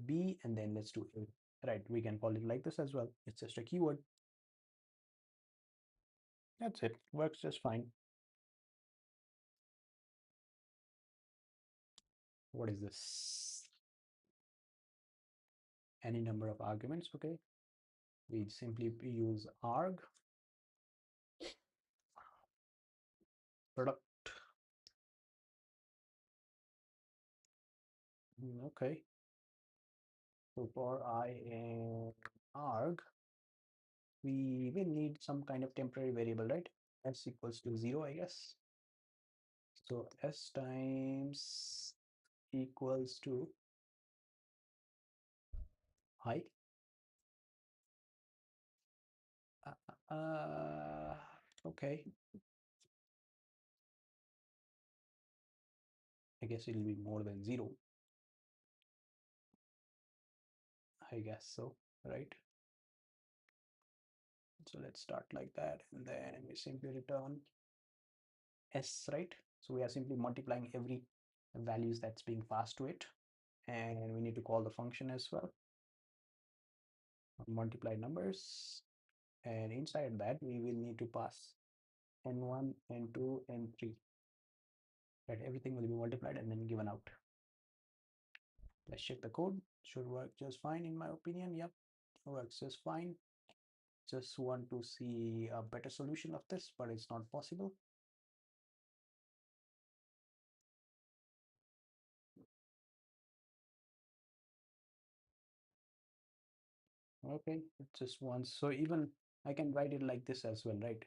B and then let's do A. Right, we can call it like this as well. It's just a keyword. That's it. Works just fine. What is this? Any number of arguments. Okay. We simply use arg product. Okay. So for I and arg, we will need some kind of temporary variable, right? S equals to 0, I guess. So S times equals to I. Okay. I guess it'll be more than 0. I guess so, right? So let's start like that, and then we simply return S, right? So we are simply multiplying every values that's being passed to it, and we need to call the function as well, multiply numbers, and inside that we will need to pass n1, n2, n3, right? Everything will be multiplied and then given out. Let's check the code. Should work just fine in my opinion. Yep, works just fine. Just want to see a better solution of this, but it's not possible. Okay, it's just once. So even I can write it like this as well, right?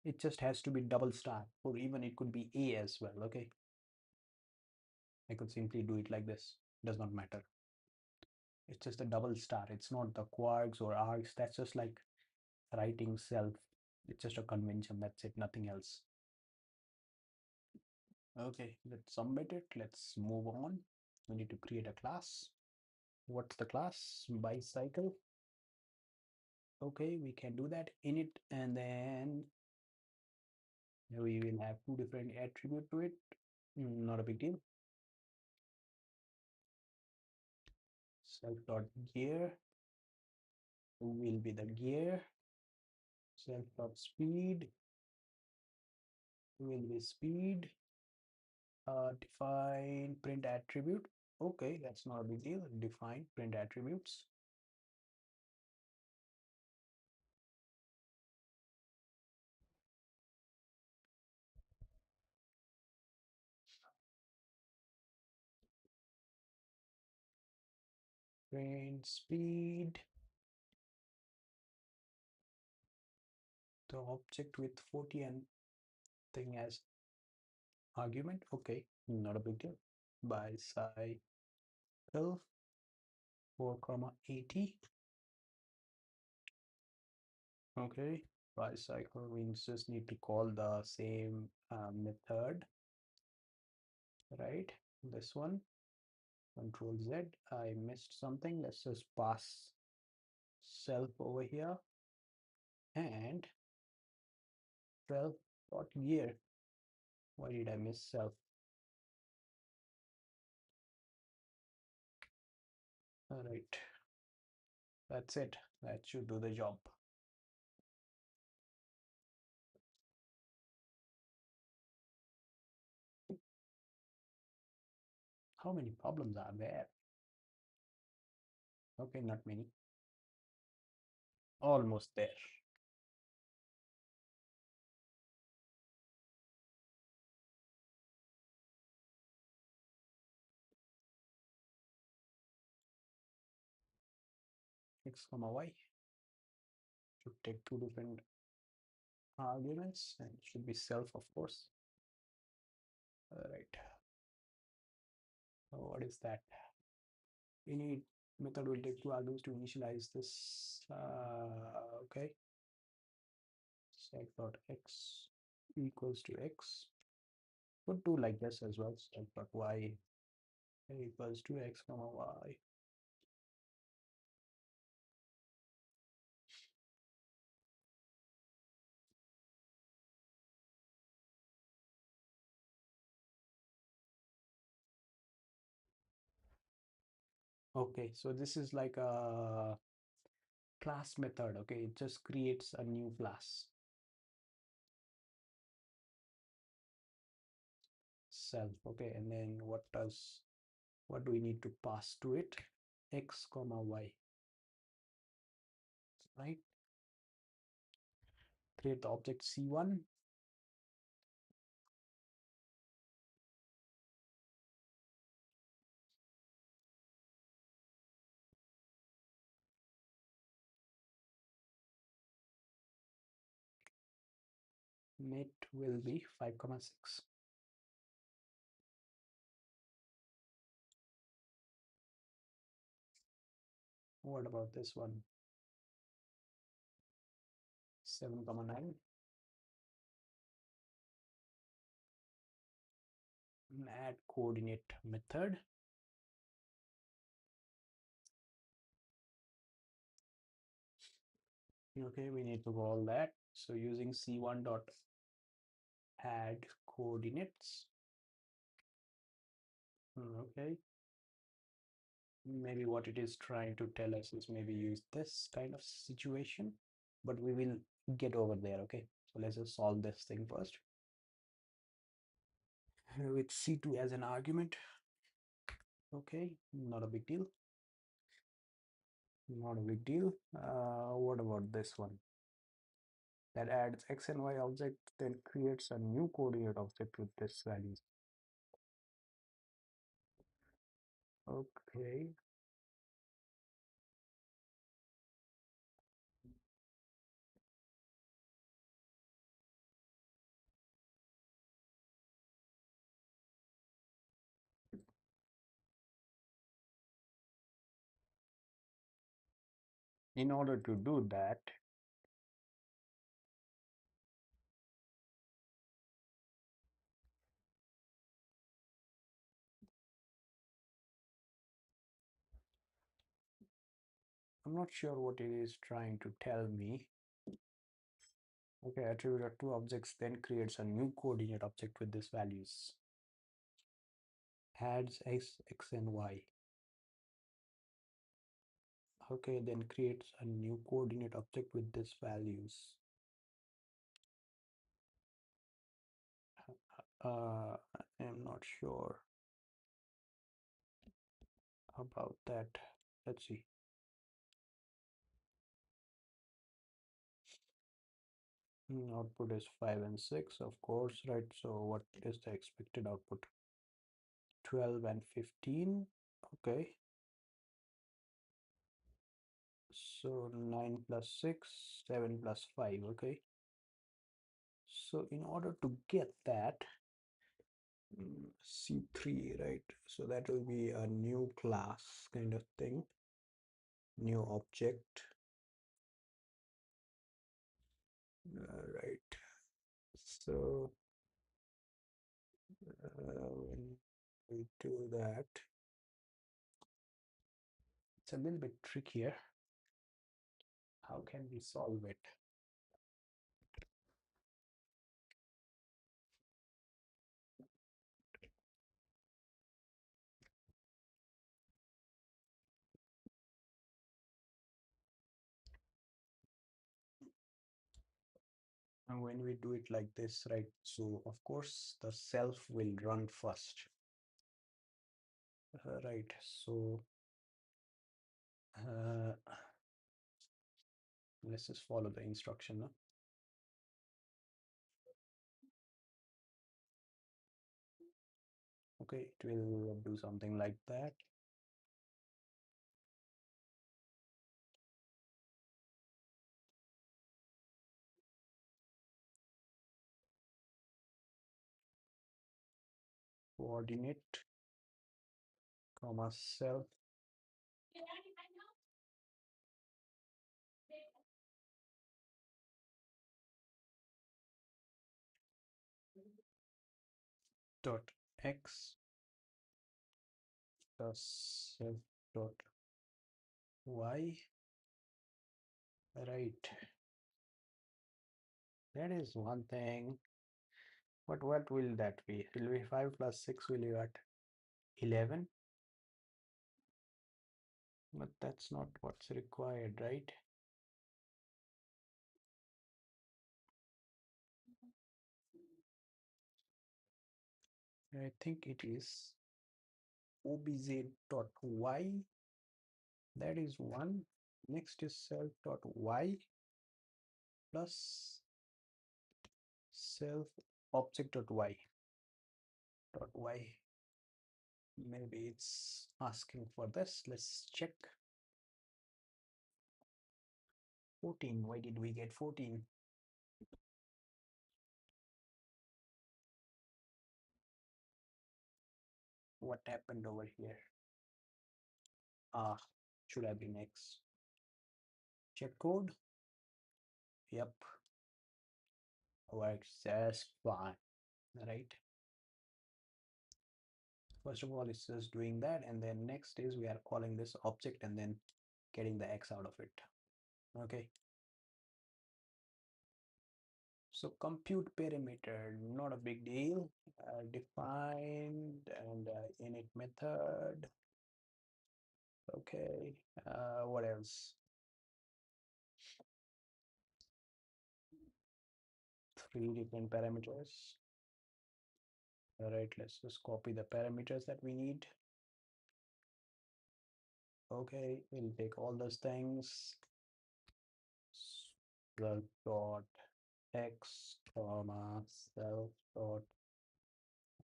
It just has to be double star, or even it could be A as well. Okay, I could simply do it like this. Does not matter. It's just a double star. It's not the quarks or args. That's just like writing self. It's just a convention. That's it. Nothing else. Okay, let's submit it. Let's move on. We need to create a class. What's the class? Bicycle. Okay, we can do that in it, and then we will have two different attribute to it. Not a big deal. Self dot gear will be the gear. Self dot speed will be speed. Define print attribute. Okay, that's not a big deal. Define print attributes. Print speed. The object with 40 and thing as argument. Okay, not a big deal. Bicycle 4,80. Okay, bicycle, we just need to call the same method, right? This one, Control Z. I missed something. Let's just pass self over here and 12 dot gear. Why did I miss self? All right, that's it. That should do the job. How many problems are there? Okay, not many. Almost there. X comma Y should take two different arguments and it should be self, of course. All right. What is that? Init method will take two arguments to initialize this. Okay. Set.x equals to x. Could do like this as well. Set.y equals to x comma y. Okay, so this is like a class method. Okay, it just creates a new class. Self. Okay, and then what do we need to pass to it? X comma y, right? Create the object C1. Net will be 5 comma 6. What about this one? 7 comma 9. Add coordinate method. Okay, we need to call that. So using C1 dot add coordinates. Okay. Maybe what it is trying to tell us is maybe use this kind of situation, but we will get over there. Okay, so let's just solve this thing first with C2 as an argument. Okay, not a big deal. Not a big deal. What about this one? That adds x and y object, then creates a new coordinate object with this values. Okay. In order to do that, I'm not sure what it is trying to tell me. Okay, attribute two objects, then creates a new coordinate object with these values. Adds x and y. Okay, then creates a new coordinate object with these values. I'm not sure about that. Let's see. Output is 5 and 6, of course, right? So what is the expected output? 12 and 15. Okay. So 9 plus 6, 7 plus 5. Okay. So in order to get that, C3, right? So that will be a new class kind of thing, new object. Right. So when we do that, it's a little bit trickier. How can we solve it? And when we do it like this, right? So of course the self will run first. Right. So let's just follow the instruction now. Okay, it will do something like that. Coordinate comma self dot x plus self dot y. Right, that is one thing. But what will that be? It will be 5 plus 6 will be what? 11? But that's not what's required, right? I think it is obz dot y. That is one. Next is self dot y plus self object dot y. Maybe it's asking for this. Let's check. 14. Why did we get 14? What happened over here? Ah, should have been X. Check code. Yep, works just fine. Right. First of all, it's just doing that, and then next is we are calling this object and then getting the X out of it. Okay. So compute perimeter, not a big deal. Defined and init method. Okay. What else? Three different parameters. All right, let's just copy the parameters that we need. Okay, we'll take all those things. Self dot x comma self dot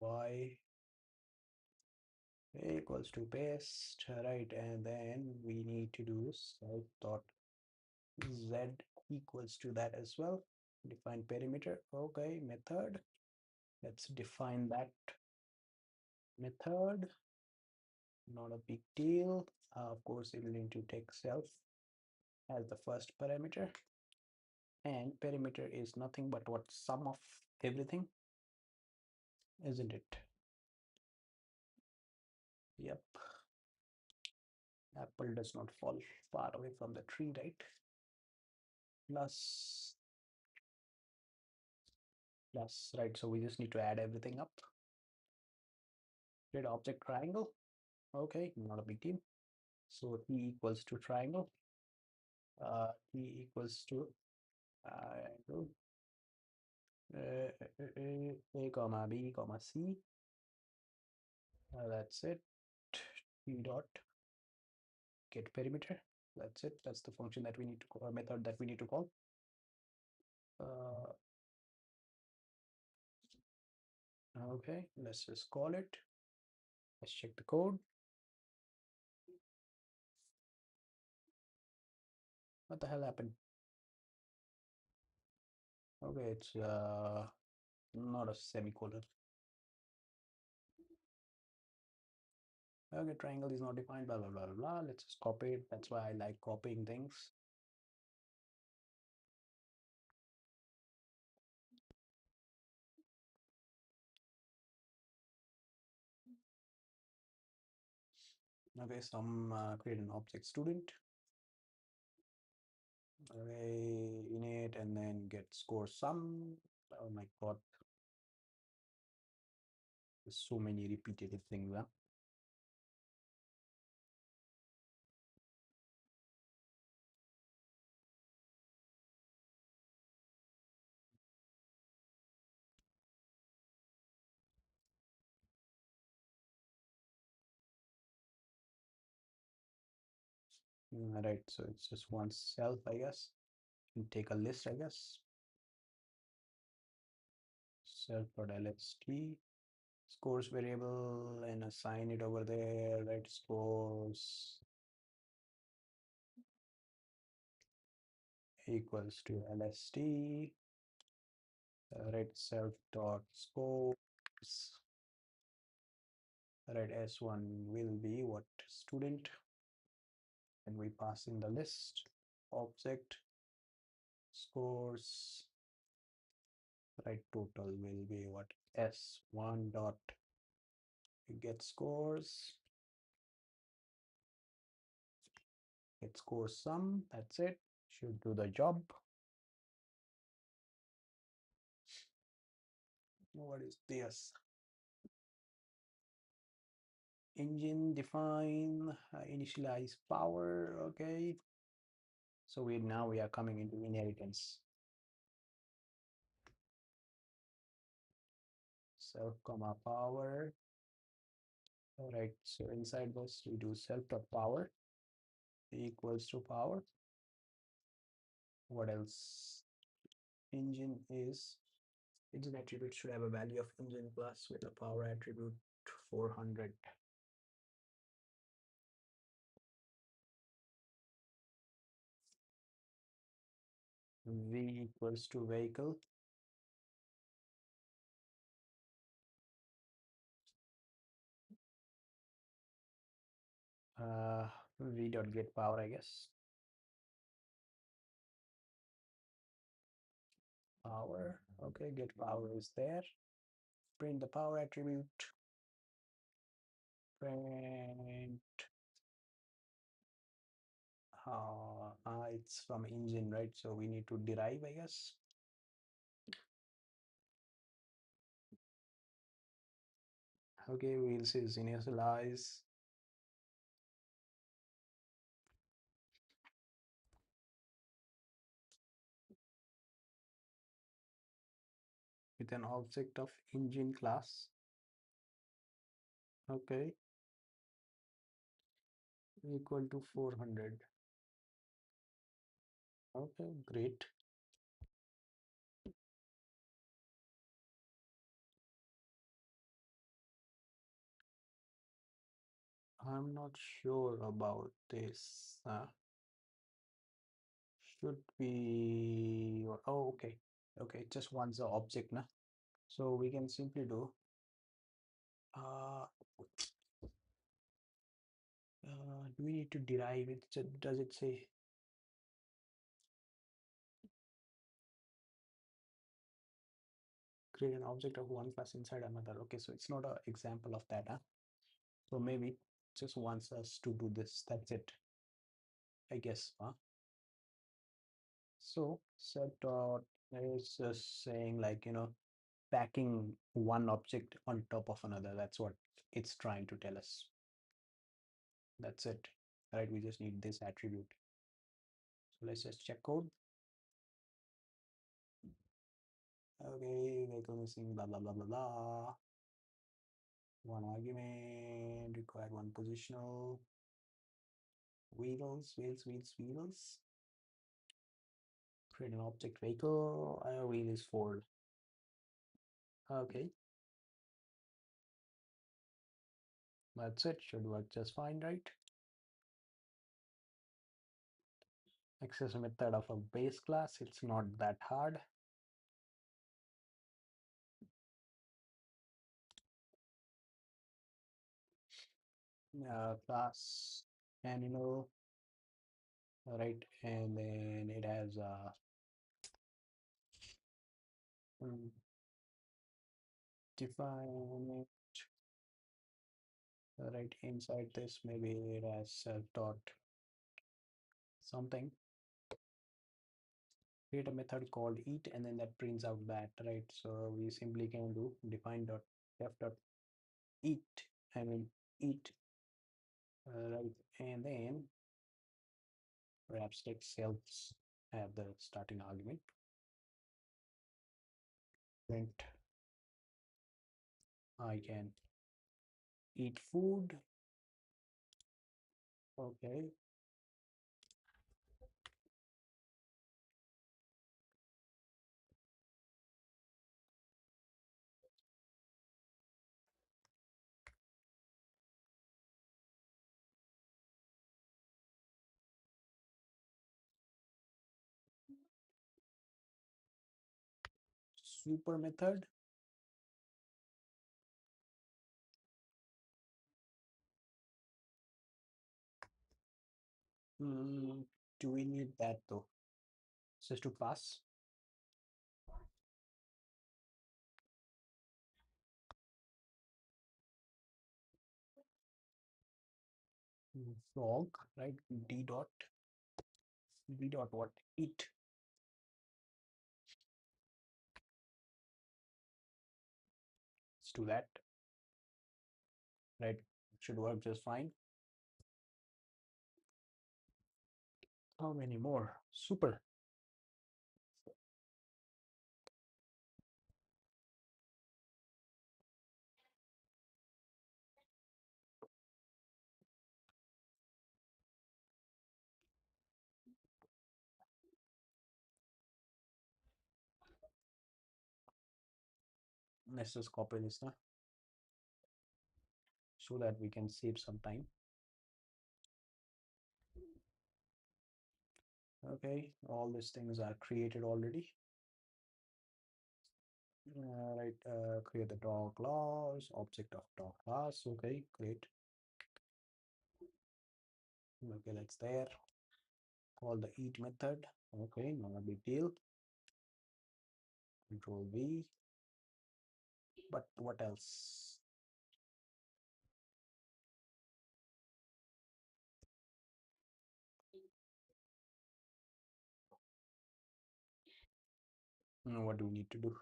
y equals to paste, right? And then we need to do self dot z equals to that as well. Define perimeter. Okay, method. Let's define that method. Not a big deal. Of course, it will need to take self as the first parameter, and perimeter is nothing but what sum of everything, isn't it? Yep. Apple does not fall far away from the tree, right? Plus, plus, right? So we just need to add everything up. Create object triangle. Okay, not a big deal. So T equals to triangle. T equals to triangle. A comma B comma C. That's it. T dot get perimeter. That's it. That's the function that we need to call, method that we need to call. Okay, let's just call it. Let's check the code. What the hell happened? Okay, it's not a semicolon. Okay, triangle is not defined, blah blah blah blah. Let's just copy it. That's why I like copying things. Okay, some create an object student. Okay, init and then get score sum. Oh my god, there's so many repetitive things. Huh? Right, so it's just one self, I guess. And take a list, I guess. Self.lst scores variable and assign it over there. Right, scores equals to lst. Right, self dot scores Right, S1 will be what? Student, and we pass in the list object scores. Right, total will be what? S1 dot get scores, get score sum. That's it, should do the job. What is this? Engine define, initialize power. Okay, so we are coming into inheritance. Self comma power. All right, so inside this we do self dot power equals to power. What else? Engine is, engine attribute should have a value of engine plus with a power attribute 400. V equals to vehicle. V dot get power, I guess. Power. Okay, get power is there. Print the power attribute. Print. It's from engine, right? So we need to derive, I guess. Okay, we'll say initialize. With an object of engine class. Okay, equal to 400. Okay, great. I'm not sure about this. Should be, oh, okay. Okay, just wants the object now. So we can simply do do we need to derive it? So does it say create an object of one class inside another? Okay, so it's not an example of that, huh? So maybe it just wants us to do this. That's it, I guess, huh? So set dot is just saying, like, packing one object on top of another. That's what it's trying to tell us. That's it, right? We just need this attribute. So let's just check code. Okay, vehicle missing, blah blah blah blah blah. One argument required, one positional. Wheels. Create an object vehicle. Wheel is Ford. Okay, that's it. Should work just fine, right? Access method of a base class. It's not that hard. Class animal, right? And then it has define it, right? Inside this, maybe it has self dot something. Create a method called eat, and then that prints out that, right? So we simply can do define dot f dot eat, I mean eat, right? And then perhaps take selves have the starting argument. Print I can eat food. Okay, super method. Mm, do we need that though? Just to pass? Log, right? D dot what? It. Let's do that. Right? Should work just fine. How many more? Super. Let's just copy this now so that we can save some time. Okay, all these things are created already. Right, create the dog class, object of dog class. Okay, great. Okay, that's there. Call the eat method. Okay, not a big deal. Control V. But what else? What do we need to do?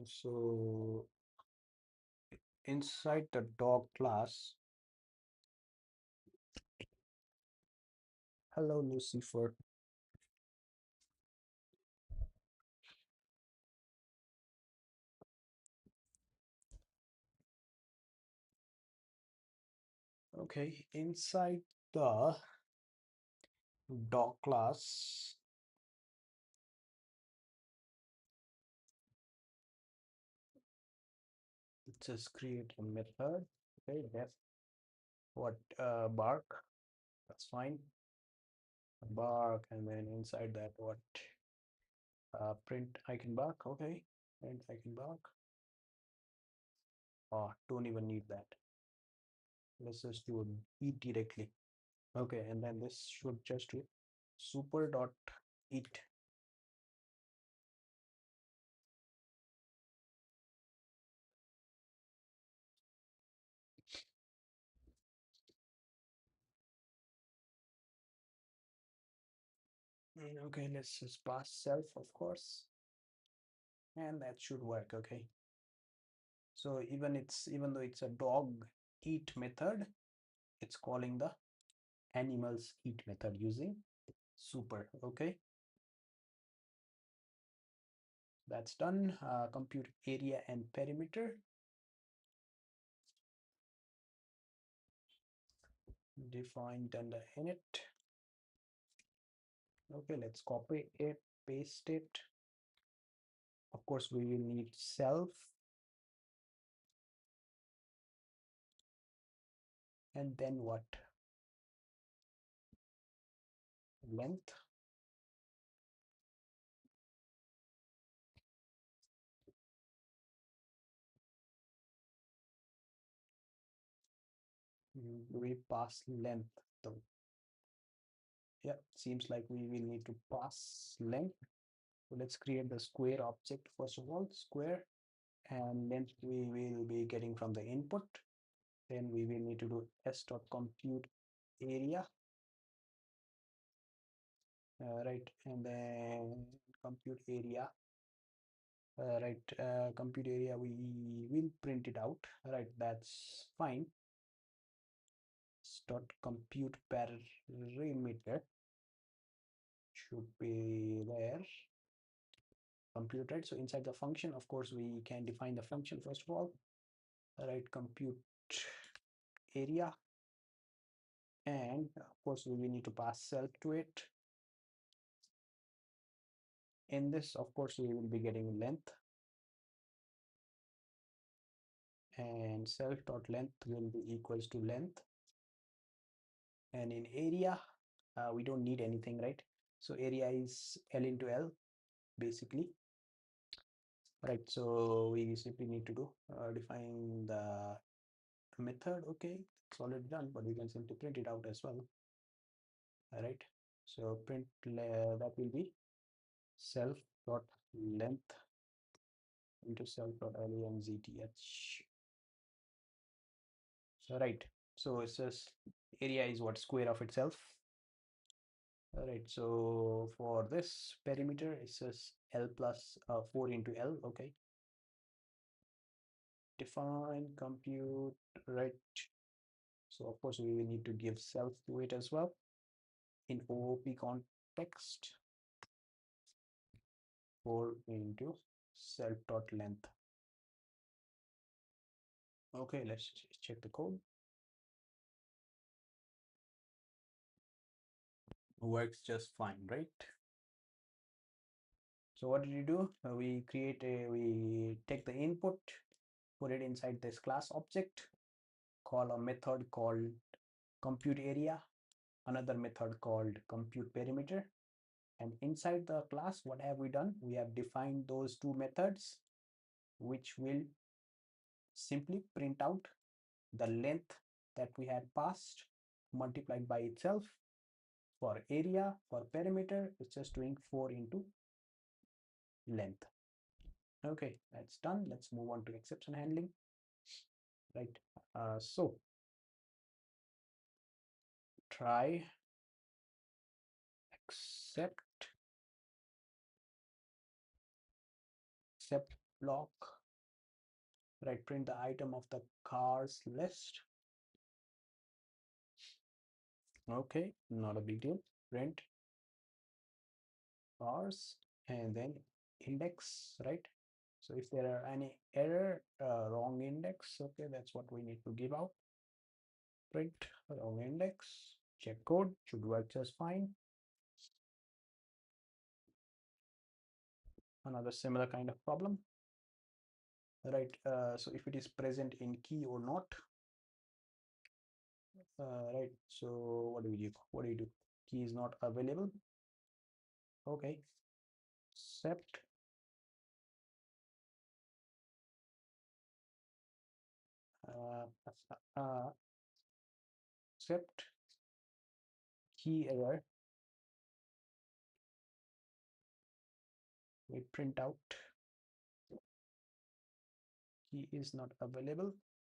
So inside the dog class, hello Lucifer. Okay, inside the dog class, just create a method. Okay, def what bark. That's fine. Bark, and then inside that what print icon bark. Okay, print icon bark. Oh, don't even need that. Let's just do eat directly. Okay, and then this should just do super dot eat. Okay, let's just pass self, of course, and that should work. Okay, so even though it's a dog eat method, it's calling the animals eat method using super. Okay, that's done. Compute area and perimeter. Defined under init. Okay, let's copy it, paste it. Of course, we will need self, and then what? Length. We pass length though. Yeah, seems like we will need to pass length. So let's create the square object first of all, square, and length we will be getting from the input. Then we will need to do s.compute area, right, and then compute area, right, compute area we will print it out, right, that's fine. Dot compute perimeter should be there. Compute, right? So inside the function, of course, we can define the function first of all, right? Compute area, and of course, we will need to pass self to it. In this, of course, we will be getting length, and self dot length will be equals to length. And in area, we don't need anything, right? So area is L into L, basically. Right, so we simply need to do define the method. Okay, it's already done, but we can simply print it out as well. All right, so print that will be self dot length into self dot length. So right, so it says area is what, square of itself. All right, so for this perimeter it says L plus 4 into L. Okay, define compute, right? So of course we will need to give self to it as well in OOP context. 4 into self dot length. Okay, let's check the code. Works just fine, right? So what did you do? We take the input, put it inside this class object, call a method called compute area, another method called compute perimeter, and inside the class, what have we done? We have defined those two methods, which will simply print out the length that we had passed multiplied by itself. For area, for perimeter, it's just doing 4 into length. Okay, that's done. Let's move on to exception handling. Right. So try except block. Right. Print the item of the cars list. Okay, not a big deal. Print cars and then index. Right. So if there are any error, wrong index, okay, that's what we need to give out. Print wrong index, check code, should work just fine. Another similar kind of problem, right? So if it is present in key or not, right? So what do we do? What do you do? Key is not available. Okay, except except key error. We print out key is not available,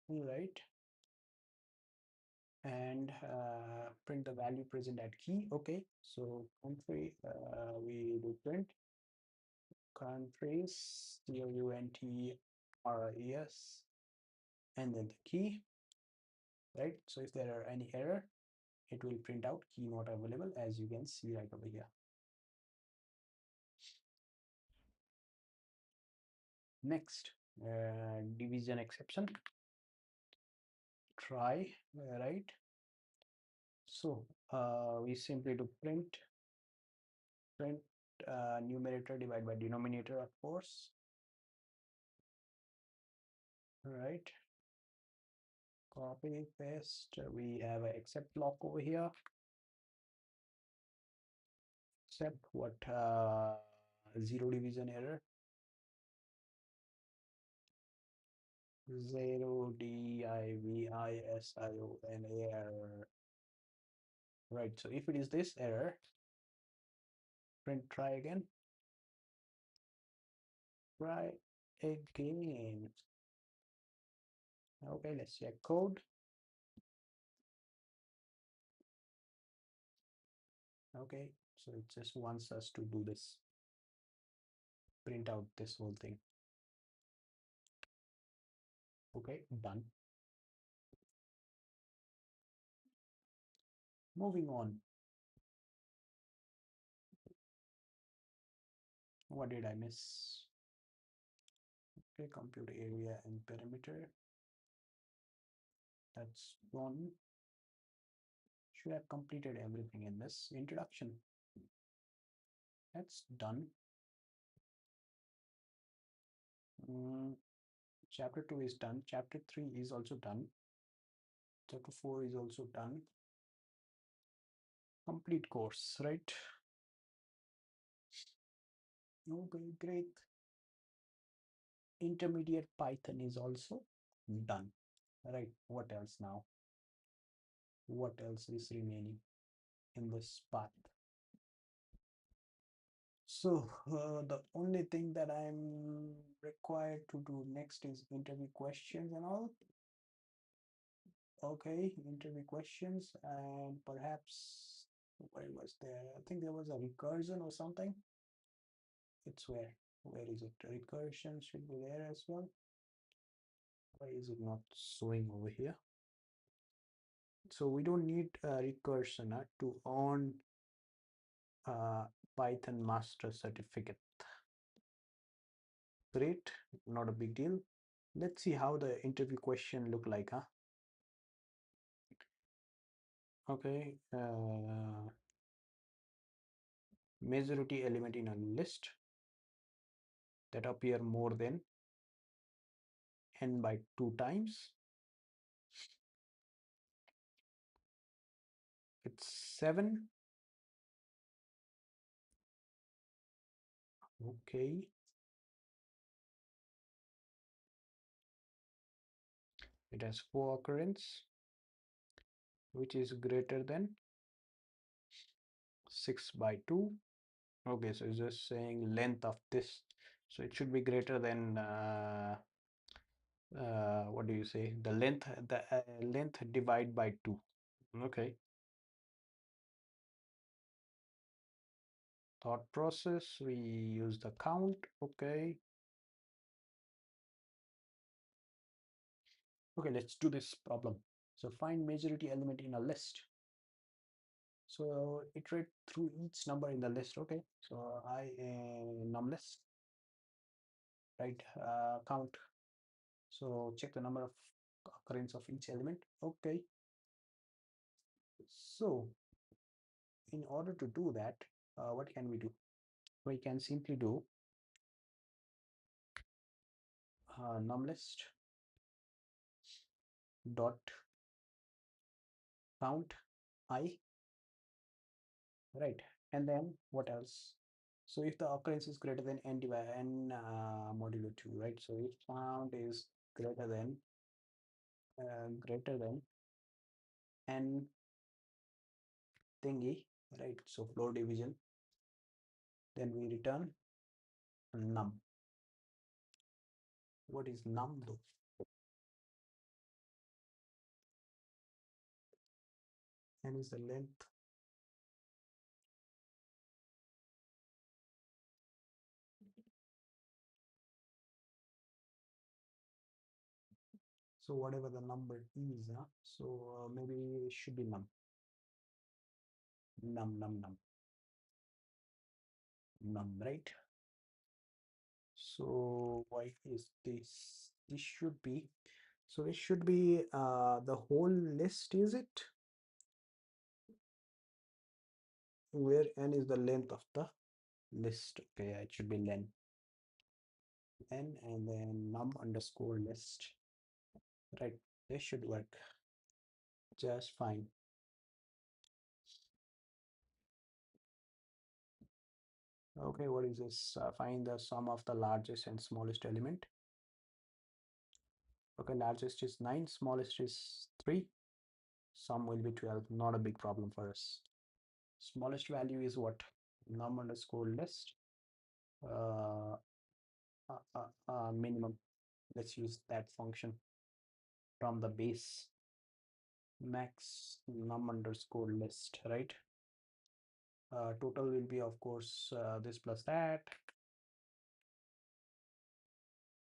right? And print the value present at key. Okay, so country, we do print countries, COUNTRES, and then the key, right? So if there are any error, it will print out key not available, as you can see right over here. Next, division exception. Try, right? So we simply do print numerator divided by denominator, of course, right? Copy, paste. We have an except block over here. Except what? Zero division error. Zero division error. Right. So if it is this error, print try again. Try again. Okay, let's check code. Okay, so it just wants us to do this. Print out this whole thing. Okay, done. Moving on. What did I miss? Okay, compute area and perimeter. That's one. Should have completed everything in this introduction. That's done. Chapter 2 is done. Chapter 3 is also done. Chapter 4 is also done. Complete course, right? Okay, great. Intermediate Python is also done. Right, what else now? What else is remaining in this path? So the only thing that I'm required to do next is interview questions and all. Okay, interview questions, and perhaps where was there? I think there was a recursion or something. It's where is it? Recursion should be there as well. Why is it not showing over here? So we don't need a recursion to earn Python master certificate. Great, not a big deal. Let's see how the interview question look like, huh? Okay, majority element in a list that appear more than n by 2 times. It's 7. Okay, it has 4 occurrence, which is greater than 6 by 2. Okay, so it's just saying length of this, so it should be greater than what do you say, the length divide by 2. Okay, thought process, we use the count. Okay, let's do this problem. So find majority element in a list. So iterate through each number in the list. Okay, so I num list, right? Count. So check the number of occurrence of each element. Okay, so in order to do that, what can we do? We can simply do num list dot count I, right? And then what else? So if the occurrence is greater than n divided n modulo 2, right? So if count is greater than n thingy, right? So floor division, then we return num. What is num though? N is the length. So whatever the number is, so maybe it should be num. Num, right? So why is this? This should be, so it should be the whole list, is it? Where n is the length of the list. Okay, it should be len n and then num underscore list. Right, this should work just fine. Okay, what is this? Find the sum of the largest and smallest element. Okay, largest is 9, smallest is 3. Sum will be 12, not a big problem for us. Smallest value is what? Num underscore list. Uh, Minimum. Let's use that function from the base. Max num underscore list, right? Total will be, of course, this plus that.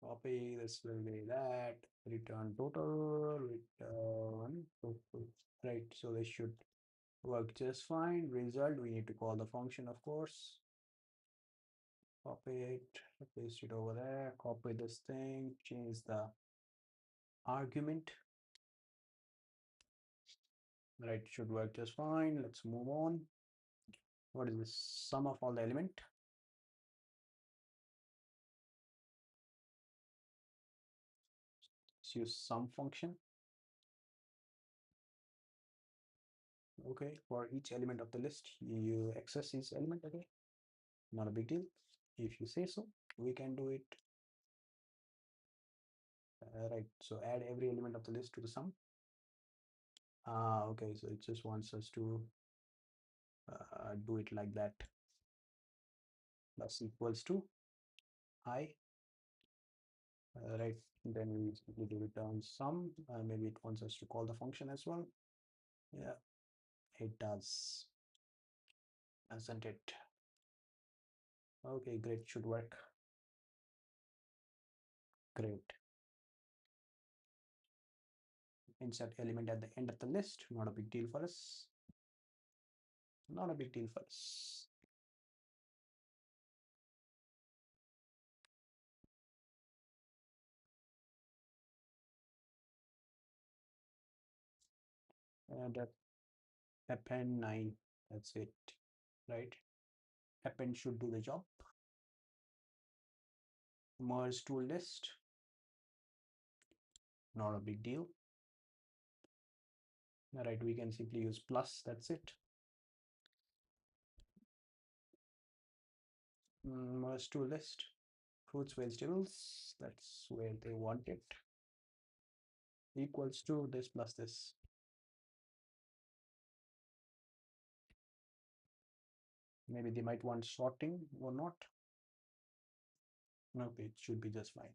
Copy, this will be that. Return total, return total. Right, so this should work just fine. Result, we need to call the function, of course. Copy it, paste it over there, copy this thing, change the argument. Right, should work just fine. Let's move on. What is this? Sum of all the element. Let's use sum function. Okay, for each element of the list, you access each element. Okay, not a big deal. If you say so, we can do it. Right, so add every element of the list to the sum. Okay, so it just wants us to do it like that. Plus equals to I. Right, then we simply do return sum. Maybe it wants us to call the function as well. Yeah, it does, doesn't it? Okay, great, should work. Great. Insert element at the end of the list, not a big deal for us. Not a big deal for us. And append 9, that's it, right? Append should do the job. Merge to list, not a big deal. All right, we can simply use plus, that's it. Merge to list, fruits, vegetables, that's where they want it. Equals to this plus this. Maybe they might want sorting or not. Okay, it should be just fine.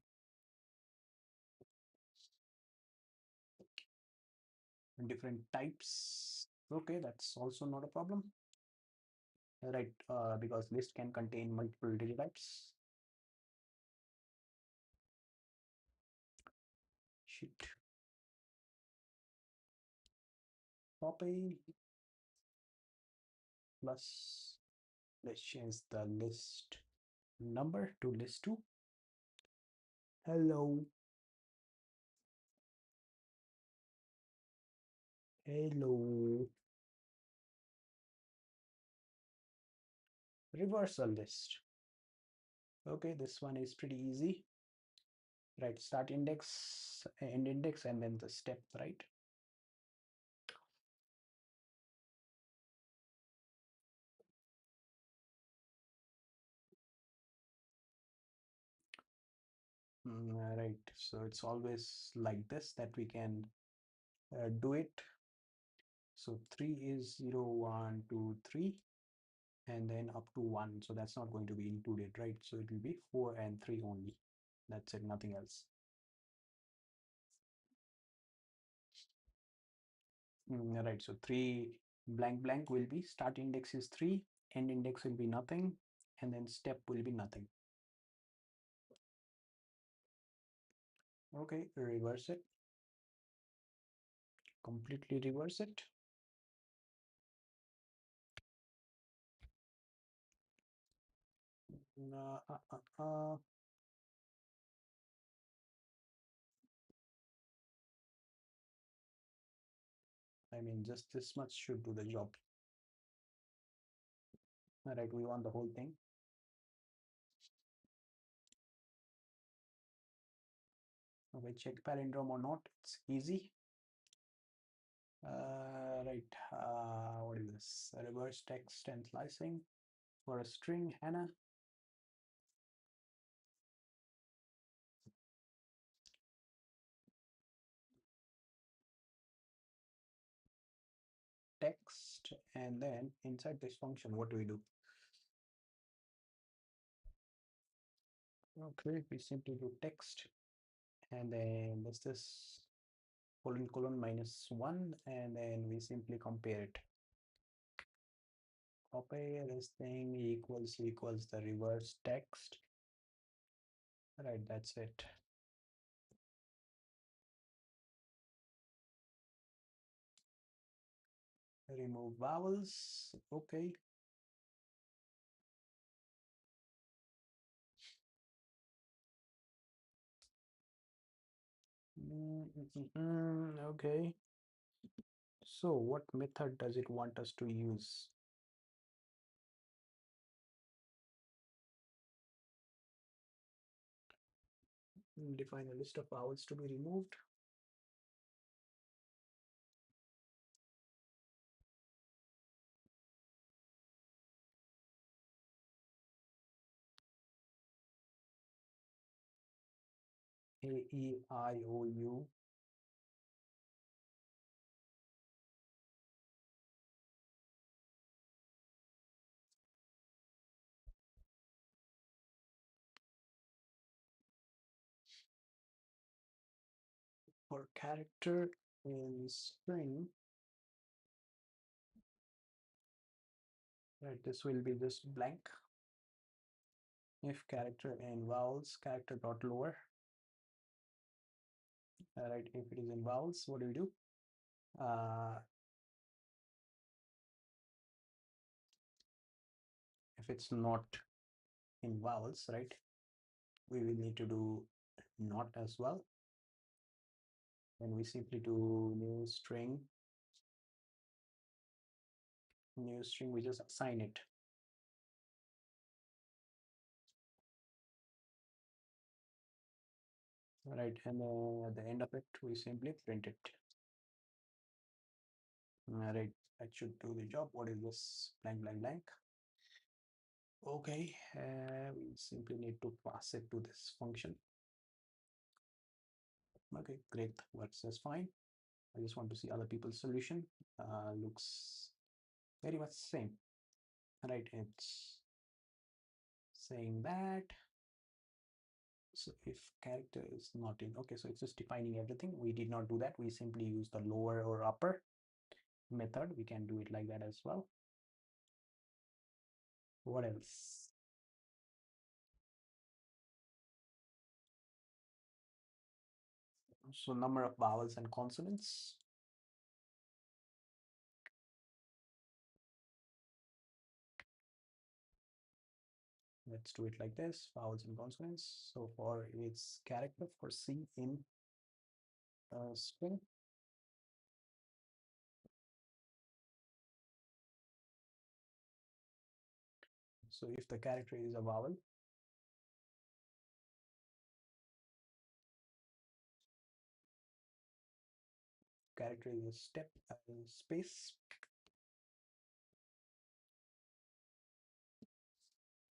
Different types. Okay, that's also not a problem. Right, because list can contain multiple data types. Shit. Copy plus, let's change the list number to list 2. Hello. Hello. Reversal list. Okay, this one is pretty easy. Right, start index, end index, and then the step, right? Right, so it's always like this that we can do it. So 3 is 0, 1, 2, 3, and then up to 1. So that's not going to be included, right? So it will be 4 and 3 only. That's it, nothing else. Right, so 3 blank blank will be start index is 3, end index will be nothing, and then step will be nothing. Okay, reverse it. Completely reverse it. I mean, just this much should do the job. All right, we want the whole thing. Okay, check palindrome or not. It's easy. Right. What is this? Reverse text and slicing for a string, Hannah. Text, and then inside this function, what do we do? Okay, we simply do text, and then this colon colon -1, and then we simply compare it. Copy this thing equals the reverse text. Right, that's it. Remove vowels. Okay. Okay. So what method does it want us to use? Define a list of vowels to be removed. A-E-I-O-U. For character in string, right, this will be just blank. If character in vowels, character dot lower. Right, if it is in vowels, what do we do? If it's not in vowels, right, we will need to do not as well. And we simply do new string, we just assign it. Right, and at the end of it, we simply print it. Right, that should do the job. What is this? Blank, blank, blank. Okay, we simply need to pass it to this function. Okay, great, works just fine. I just want to see other people's solution. Looks very much same. Right, it's saying that. So if character is not in, okay, so it's just defining everything. We did not do that. We simply use the lower or upper method. We can do it like that as well. What else? So number of vowels and consonants. Let's do it like this, vowels and consonants. So for its character, for C in string, so if the character is a vowel, character is a step, space,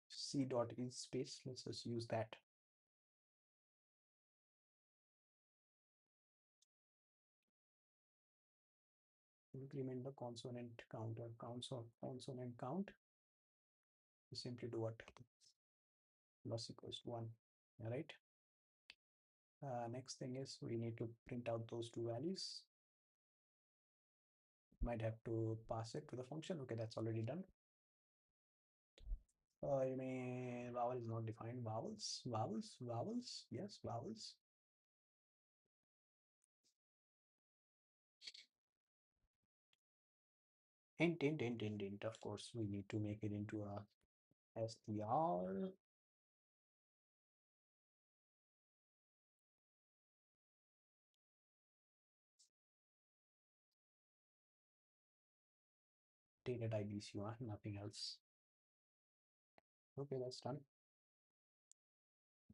C dot is space. Let's just use that. Increment the consonant counter, consonant count. We simply do what? Loss equals to 1. All right. Next thing is we need to print out those two values. Might have to pass it to the function. Okay, that's already done. You mean vowel is not defined? Vowels, vowels, vowels. Yes, vowels. Int. Of course, we need to make it into a str. Data type ECR, nothing else. Okay, that's done.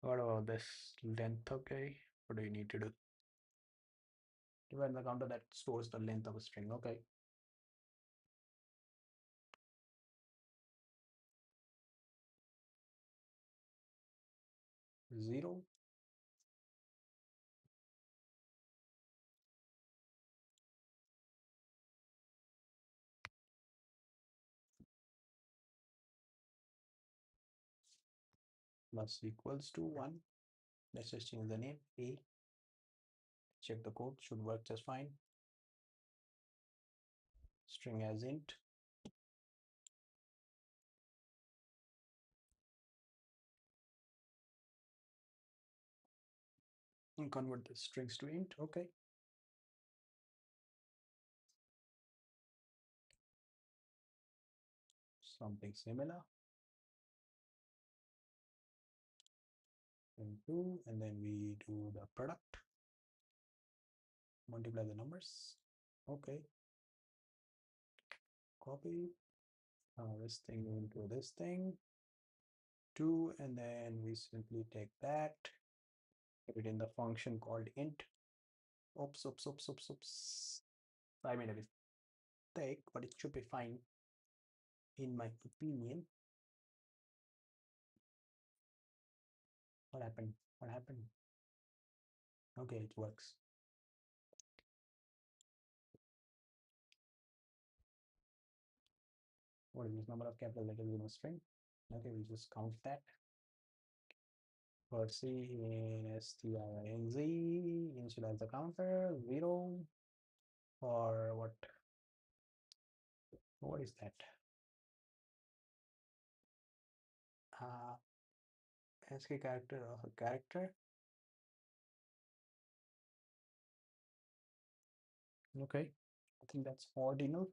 What about this length? Okay, what do you need to do? Divide the counter that stores the length of a string. Okay. Zero. Plus equals to 1. Let's just change the name. A. Check the code. Should work just fine. String as int. And convert the strings to int. Okay. Something similar. Into, and then we do the product. Multiply the numbers. Okay. Copy this thing into this thing. 2, and then we simply take that, put it in the function called int. Oops. I made a mistake, but it should be fine in my opinion. What happened? Okay, it works. What is this number of capital letters in a string? Okay, we just count that. For C in string initialize the counter 0 or what? What is that? ASCII character of a character. Okay, I think that's ordinal.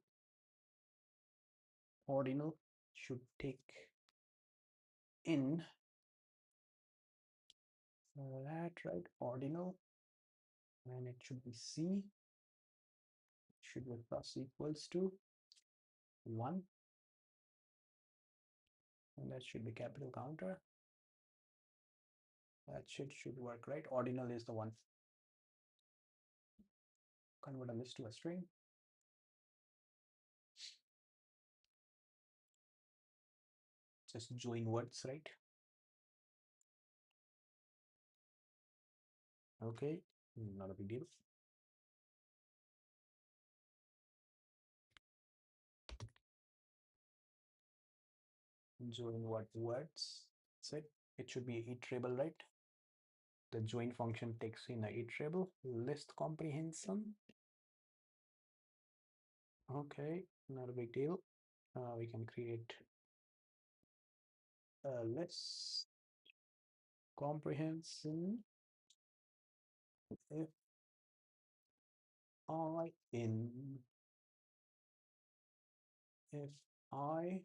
Ordinal should take in that, right? Ordinal, and it should be C. Should be plus equals to 1, and that should be capital counter. That should work, right? Ordinal is the one. Convert a list to a string. Just join words, right? Okay, not a big deal. Join what words? That's it. It should be iterable, right? The join function takes in a iterable list comprehension. Okay, not a big deal. We can create a list comprehension if I in if I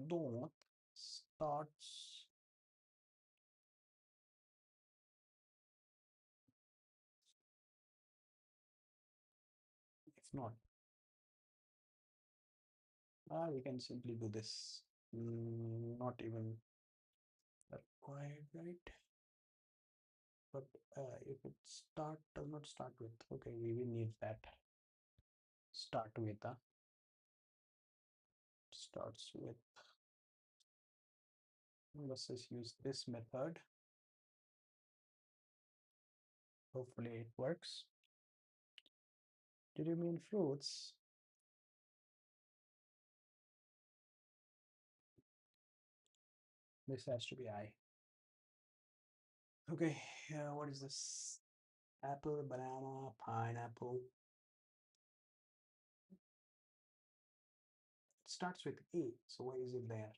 don't starts if not we can simply do this. Not even required, right? But if it does not start with, okay, we will need that start with starts with. Let's just use this method. Hopefully it works. Did you mean fruits? This has to be I. Okay, what is this? Apple, banana, pineapple. It starts with A, so why is it there?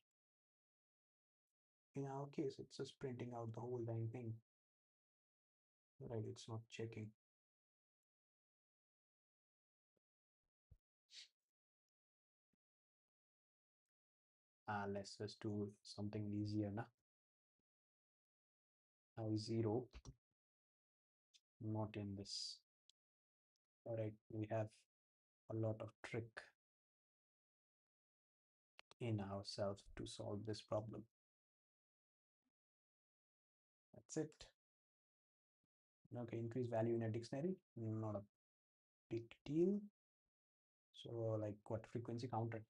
In our case, it's just printing out the whole dang thing. Right, it's not checking. Let's just do something easier now. Now 0, not in this. All right, we have a lot of trick in ourselves to solve this problem. That's it. Okay, increase value in a dictionary, not a big deal. So like what, frequency counter?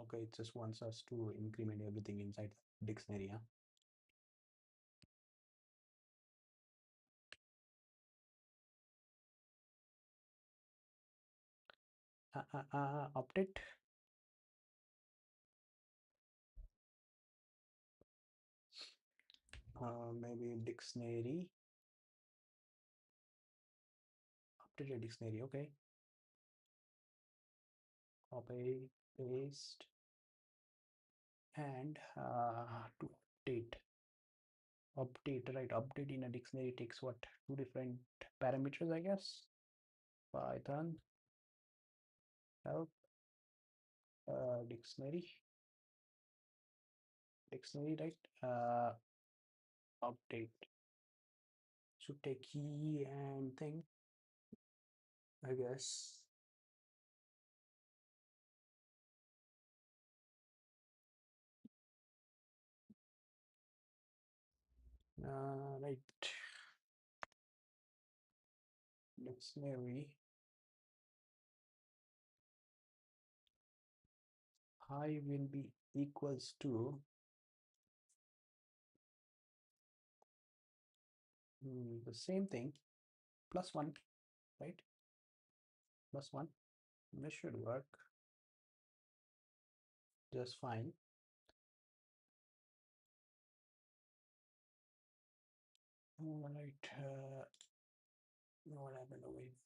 Okay, it just wants us to increment everything inside dictionary. Update. Maybe dictionary. Update a dictionary. Okay. Copy, paste, and to update. Update, right? Update in a dictionary takes what? Two different parameters, I guess. Python help dictionary, right? Update should take key and thing, I guess. Right. dictionary I will be equals to the same thing plus 1, right? Plus 1. This should work just fine. All right. What happened over here?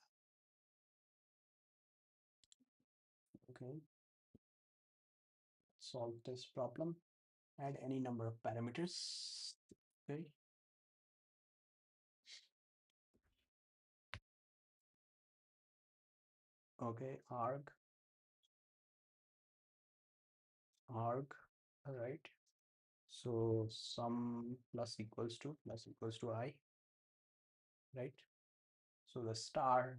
Okay. Solve this problem. Add any number of parameters. Okay. Okay. Arg. All right. So sum plus equals to I, right? So the star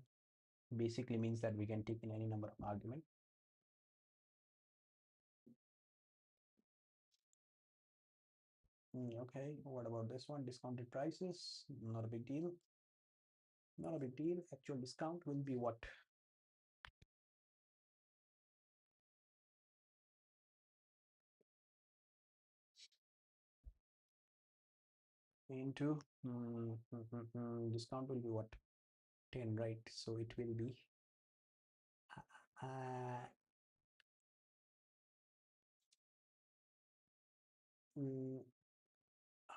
basically means that we can take in any number of argument. Okay, what about this one? Discounted prices, not a big deal. Not a big deal. Actual discount will be what? Into discount will be what? 10, right? So it will be uh,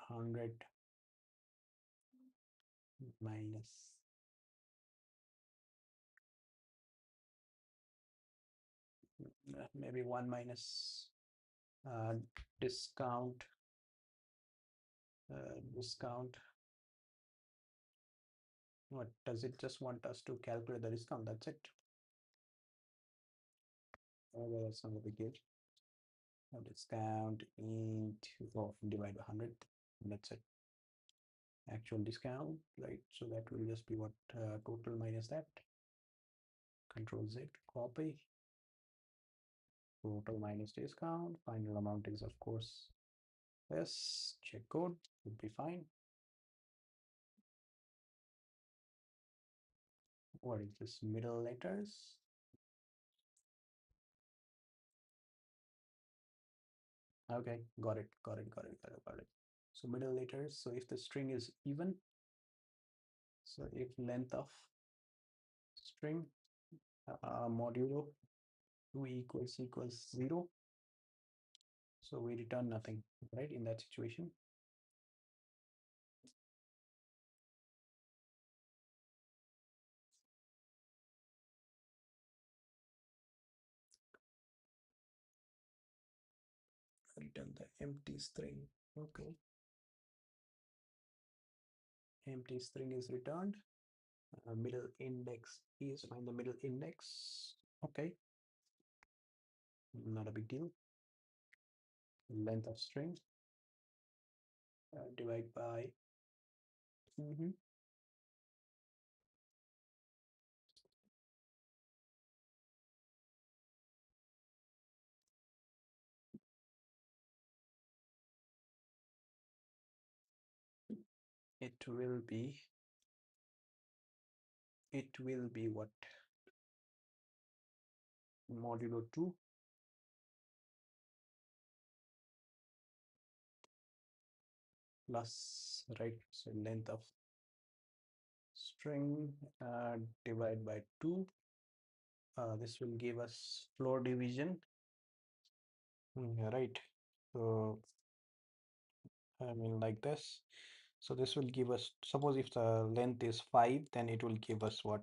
100 minus maybe 1 minus uh, discount discount. What does it just want us to calculate the discount? That's it. Oh, well, that's not a big deal. Discount into divide by 100. That's it. Actual discount, right? So that will just be what total minus that. Control Z, copy. Total minus discount. Final amount is of course this. Check code would be fine. What is this? Middle letters. Okay, got it. So middle letters. So if the string is even, so if length of string modulo 2 equals 0, so we return nothing, right? In that situation. Return the empty string. Okay. Empty string is returned. Middle index is find the middle index. Okay. Not a big deal. Length of string. Divide by. It will be what? Modulo 2 plus, right? So length of string divide by 2. This will give us floor division. Right. So I mean like this. So this will give us, suppose if the length is 5, then it will give us what?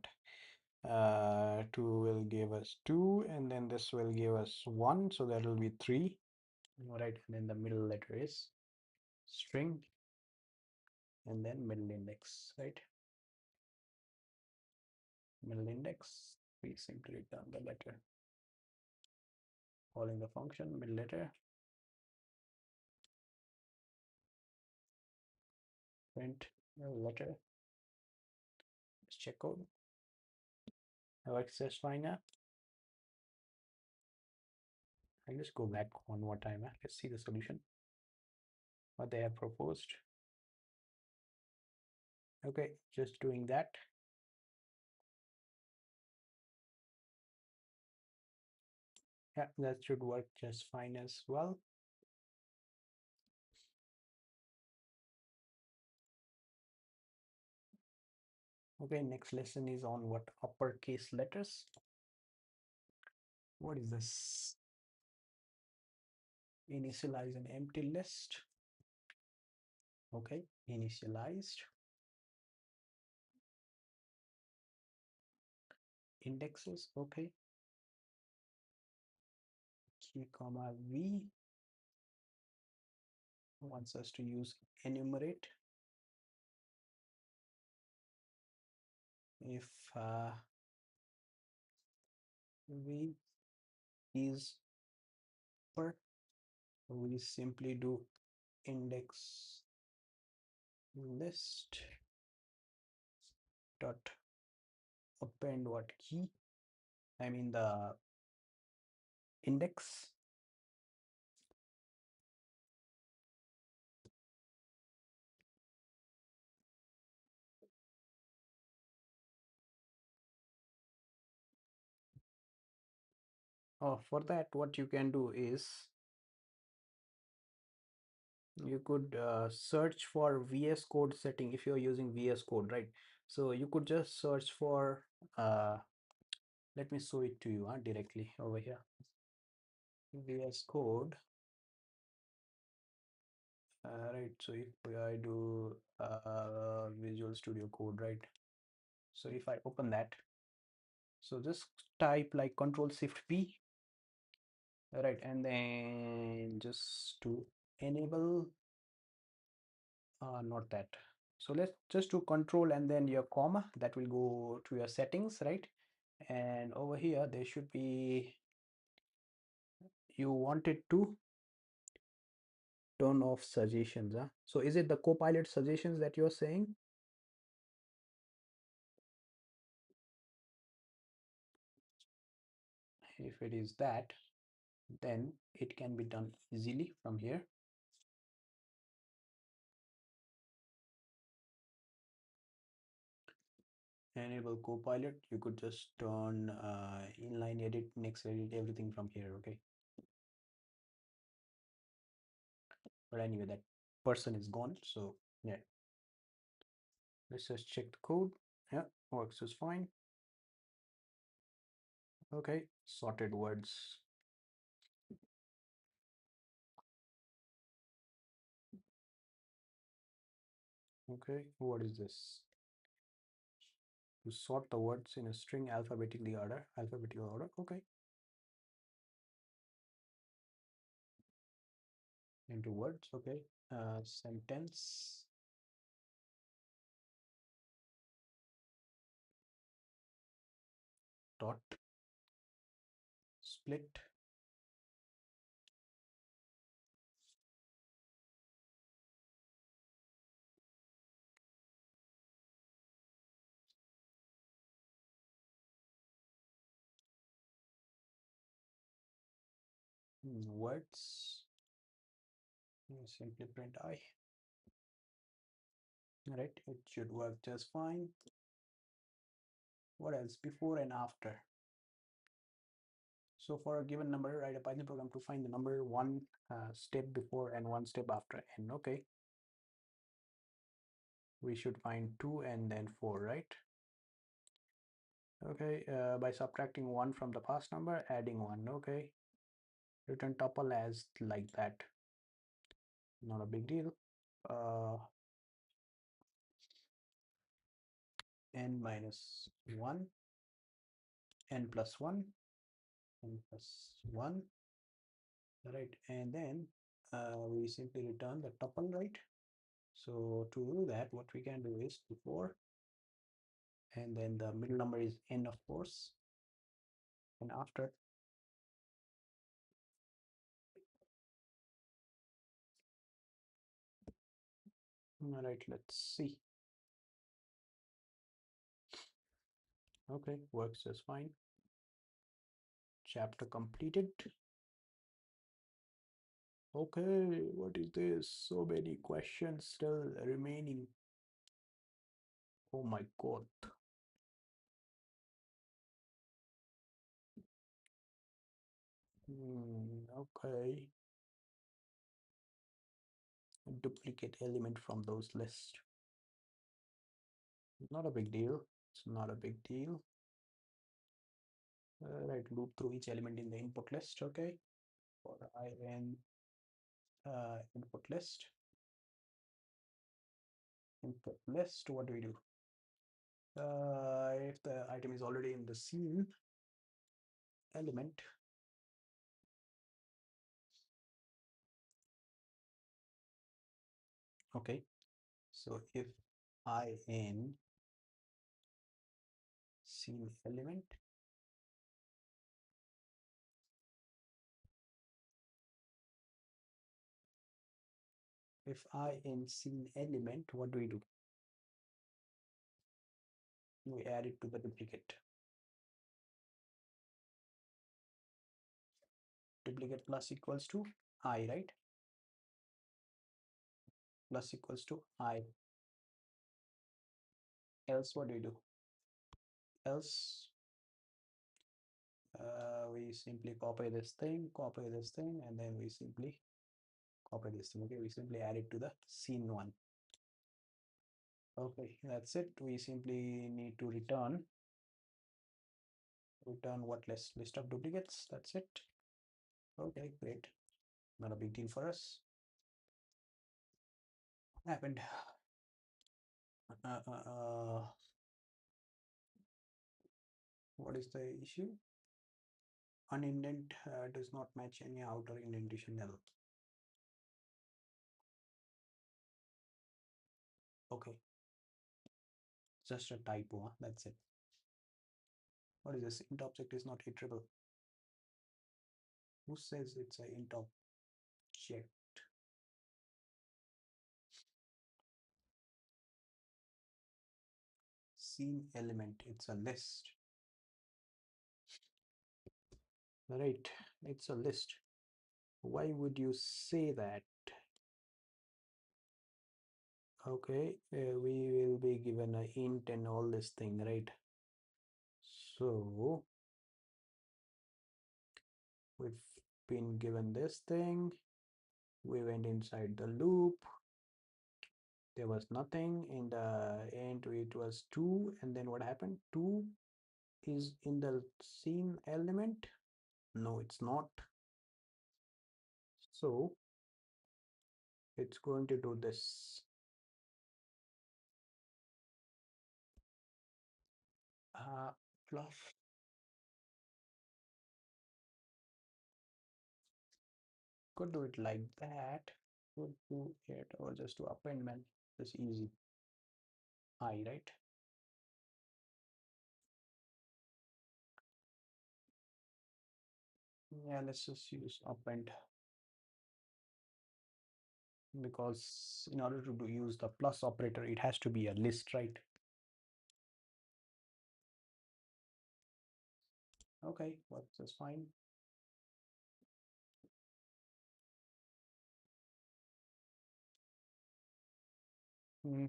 2 will give us 2, and then this will give us 1, so that will be 3. All right, and then the middle letter is string, and then middle index, right? Middle index, we simply return the letter. Calling the function middle letter, print letter. Let's check code. Access fine now. I'll just go back one more time. Let's see the solution, what they have proposed. Okay, just doing that. Yeah, that should work just fine as well. Okay, next lesson is on what uppercase letters. What is this? Initialize an empty list. Okay, initialized. Indexes, okay. Key comma V wants us to use enumerate. If V is per, we simply do index list dot append what key, I mean the index. For that, what you can do is you could search for VS Code setting if you're using VS Code, right? So you could just search for let me show it to you directly over here. VS Code. Right, so if I do Visual Studio Code, right? So if I open that, so just type like Control Shift P, right, and then just to enable, not that. So let's just do Control and then your comma, that will go to your settings, right? And over here there should be, you wanted to turn off suggestions, huh? So is it the Copilot suggestions that you're saying? If it is that, then it can be done easily from here. Enable Copilot, you could just turn inline edit, next edit, everything from here, okay? But anyway, that person is gone, so yeah. Let's just check the code. Yeah, works just fine. Okay, sorted words. Okay, what is this? To sort the words in a string alphabetically order, alphabetical order. Okay. Into words, okay. Sentence. Dot. Split. Words. Simply print I. Right, it should work just fine. What else? Before and after. So for a given number, write a Python program to find the number one step before and one step after n. Okay. We should find 2 and then 4, right? Okay, by subtracting 1 from the past number, adding 1. Okay. Return tuple as like that. Not a big deal. N minus 1, n plus 1, n plus 1. Right, and then we simply return the tuple, right? So to do that, what we can do is before, and then the middle number is n, of course, and after. All right, let's see. Okay, works just fine. Chapter completed. Okay, what is this? So many questions still remaining. Oh my God. Okay. Duplicate element from those lists. Not a big deal. It's not a big deal. Right, loop through each element in the input list. Okay. For I in input list. Input list. What do we do? If the item is already in the scene element, okay. So if I in scene element, if I in scene element, what do? We add it to the duplicate. Duplicate plus equals to I, right? Plus equals to I. Else, what do? Else, we simply copy this thing, and then we simply copy this thing. Okay, we simply add it to the scene one. Okay, that's it. We simply need to return what list of duplicates. That's it. Okay, great. Not a big deal for us. Happened. What is the issue? Unindent does not match any outer indentation level. Okay, just a typo. Huh? That's it. What is this? Int object is not iterable. Who says it's an int object? Scene element. It's a list. Right. It's a list. Why would you say that? Okay, we will be given a int and all this thing, right? So we've been given this thing. We went inside the loop. There was nothing in the end. It was 2, and then what happened? 2 is in the scene element. No, it's not. So it's going to do this. Plus could do it like that. Could do it or just do appendment. It's easy. I, right? Yeah, let's just use append, because in order to use the plus operator, it has to be a list, right? Okay, well, that's fine.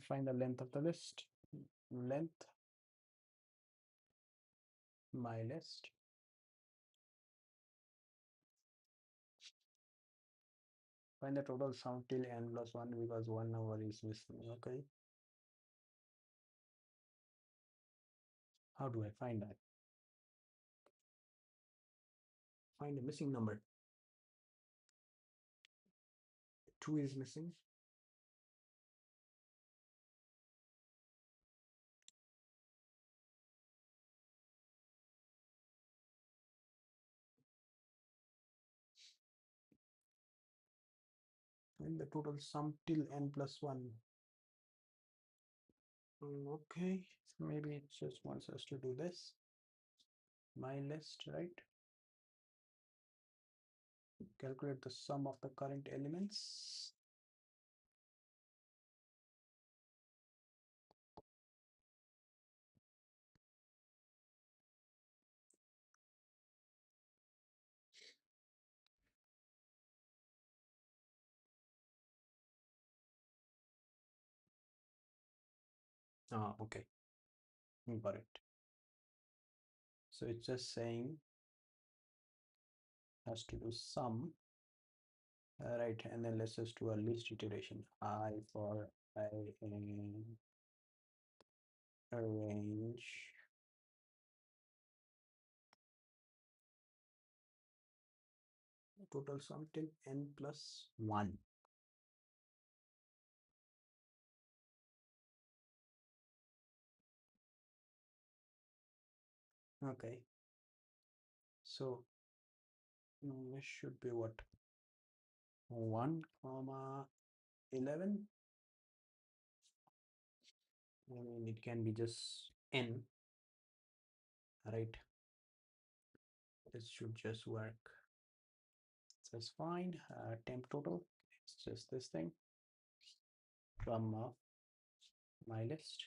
Find the length of the list. Length, my list. Find the total sum till n plus 1, because 1 hour is missing. Okay. How do I find that? Find a missing number. 2 is missing. Find the total sum till n plus 1. Okay, maybe it just wants us to do this. My list, right? Calculate the sum of the current elements. Okay, got it. So it's just saying has to do sum. Right, and then let's just do a list iteration. I for I in arrange total sum till n plus 1. Okay, so this should be what, 1 comma 11. I mean, it can be just n, right? This should just work. That's fine. Temp total, it's just this thing from my list,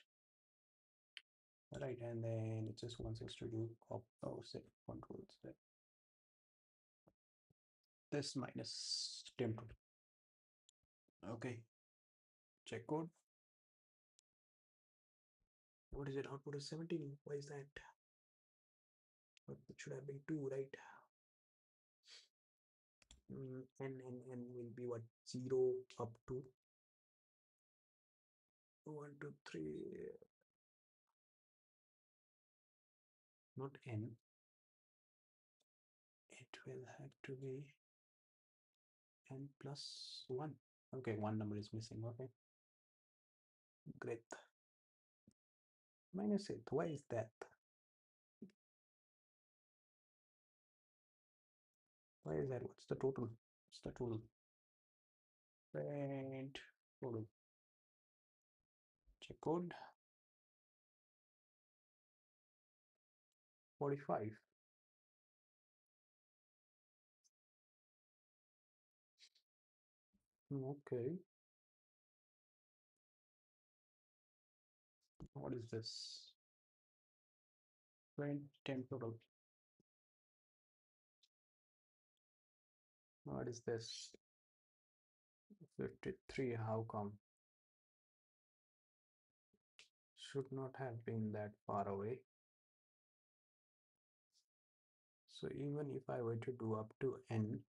right? And then it just wants us to do set control set this minus temp total. Okay, check code. What is it? Output is 17. Why is that? It should have been 2, right? N will be what? 0 up to 1, 2, 3. Not n. It will have to be n plus 1. Okay, one number is missing. Okay, great. Minus 8. Why is that? Why is that? What's the total? What's the total? And total. Check code. 45. Okay. What is this? 10 total. What is this? 53. How come? Should not have been that far away. So even if I were to do up to n,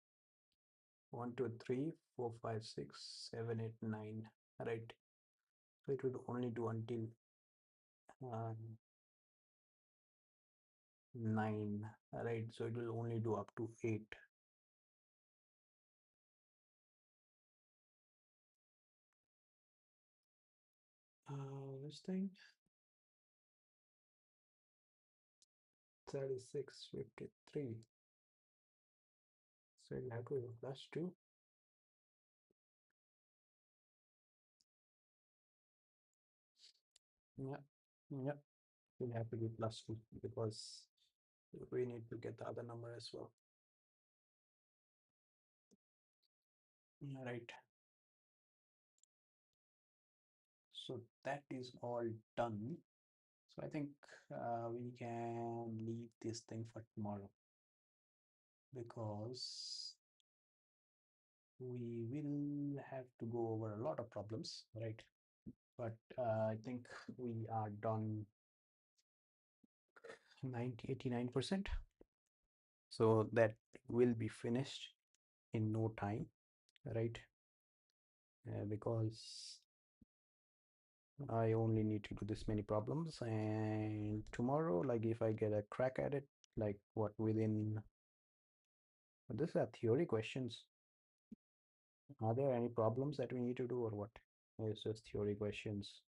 1, 2, 3, 4, 5, 6, 7, 8, 9, right? So it would only do until 9, right? So it will only do up to 8. This thing 36, 53. So it'll have to be plus 2. Yeah, yeah, it'll have to be plus 2 because we need to get the other number as well. Right. So that is all done. So I think we can leave this thing for tomorrow because we will have to go over a lot of problems, right? But I think we are done 89%. So that will be finished in no time, right? Because I only need to do this many problems, and tomorrow, like if I get a crack at it, like what within, these are theory questions. Are there any problems that we need to do or what? It's just theory questions.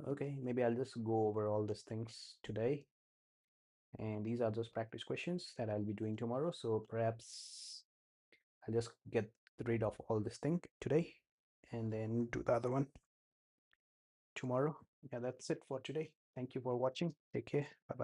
Okay, maybe I'll just go over all these things today. And these are just practice questions that I'll be doing tomorrow. So perhaps I'll just get rid of all this thing today and then do the other one tomorrow. Yeah, that's it for today. Thank you for watching. Take care. Bye bye.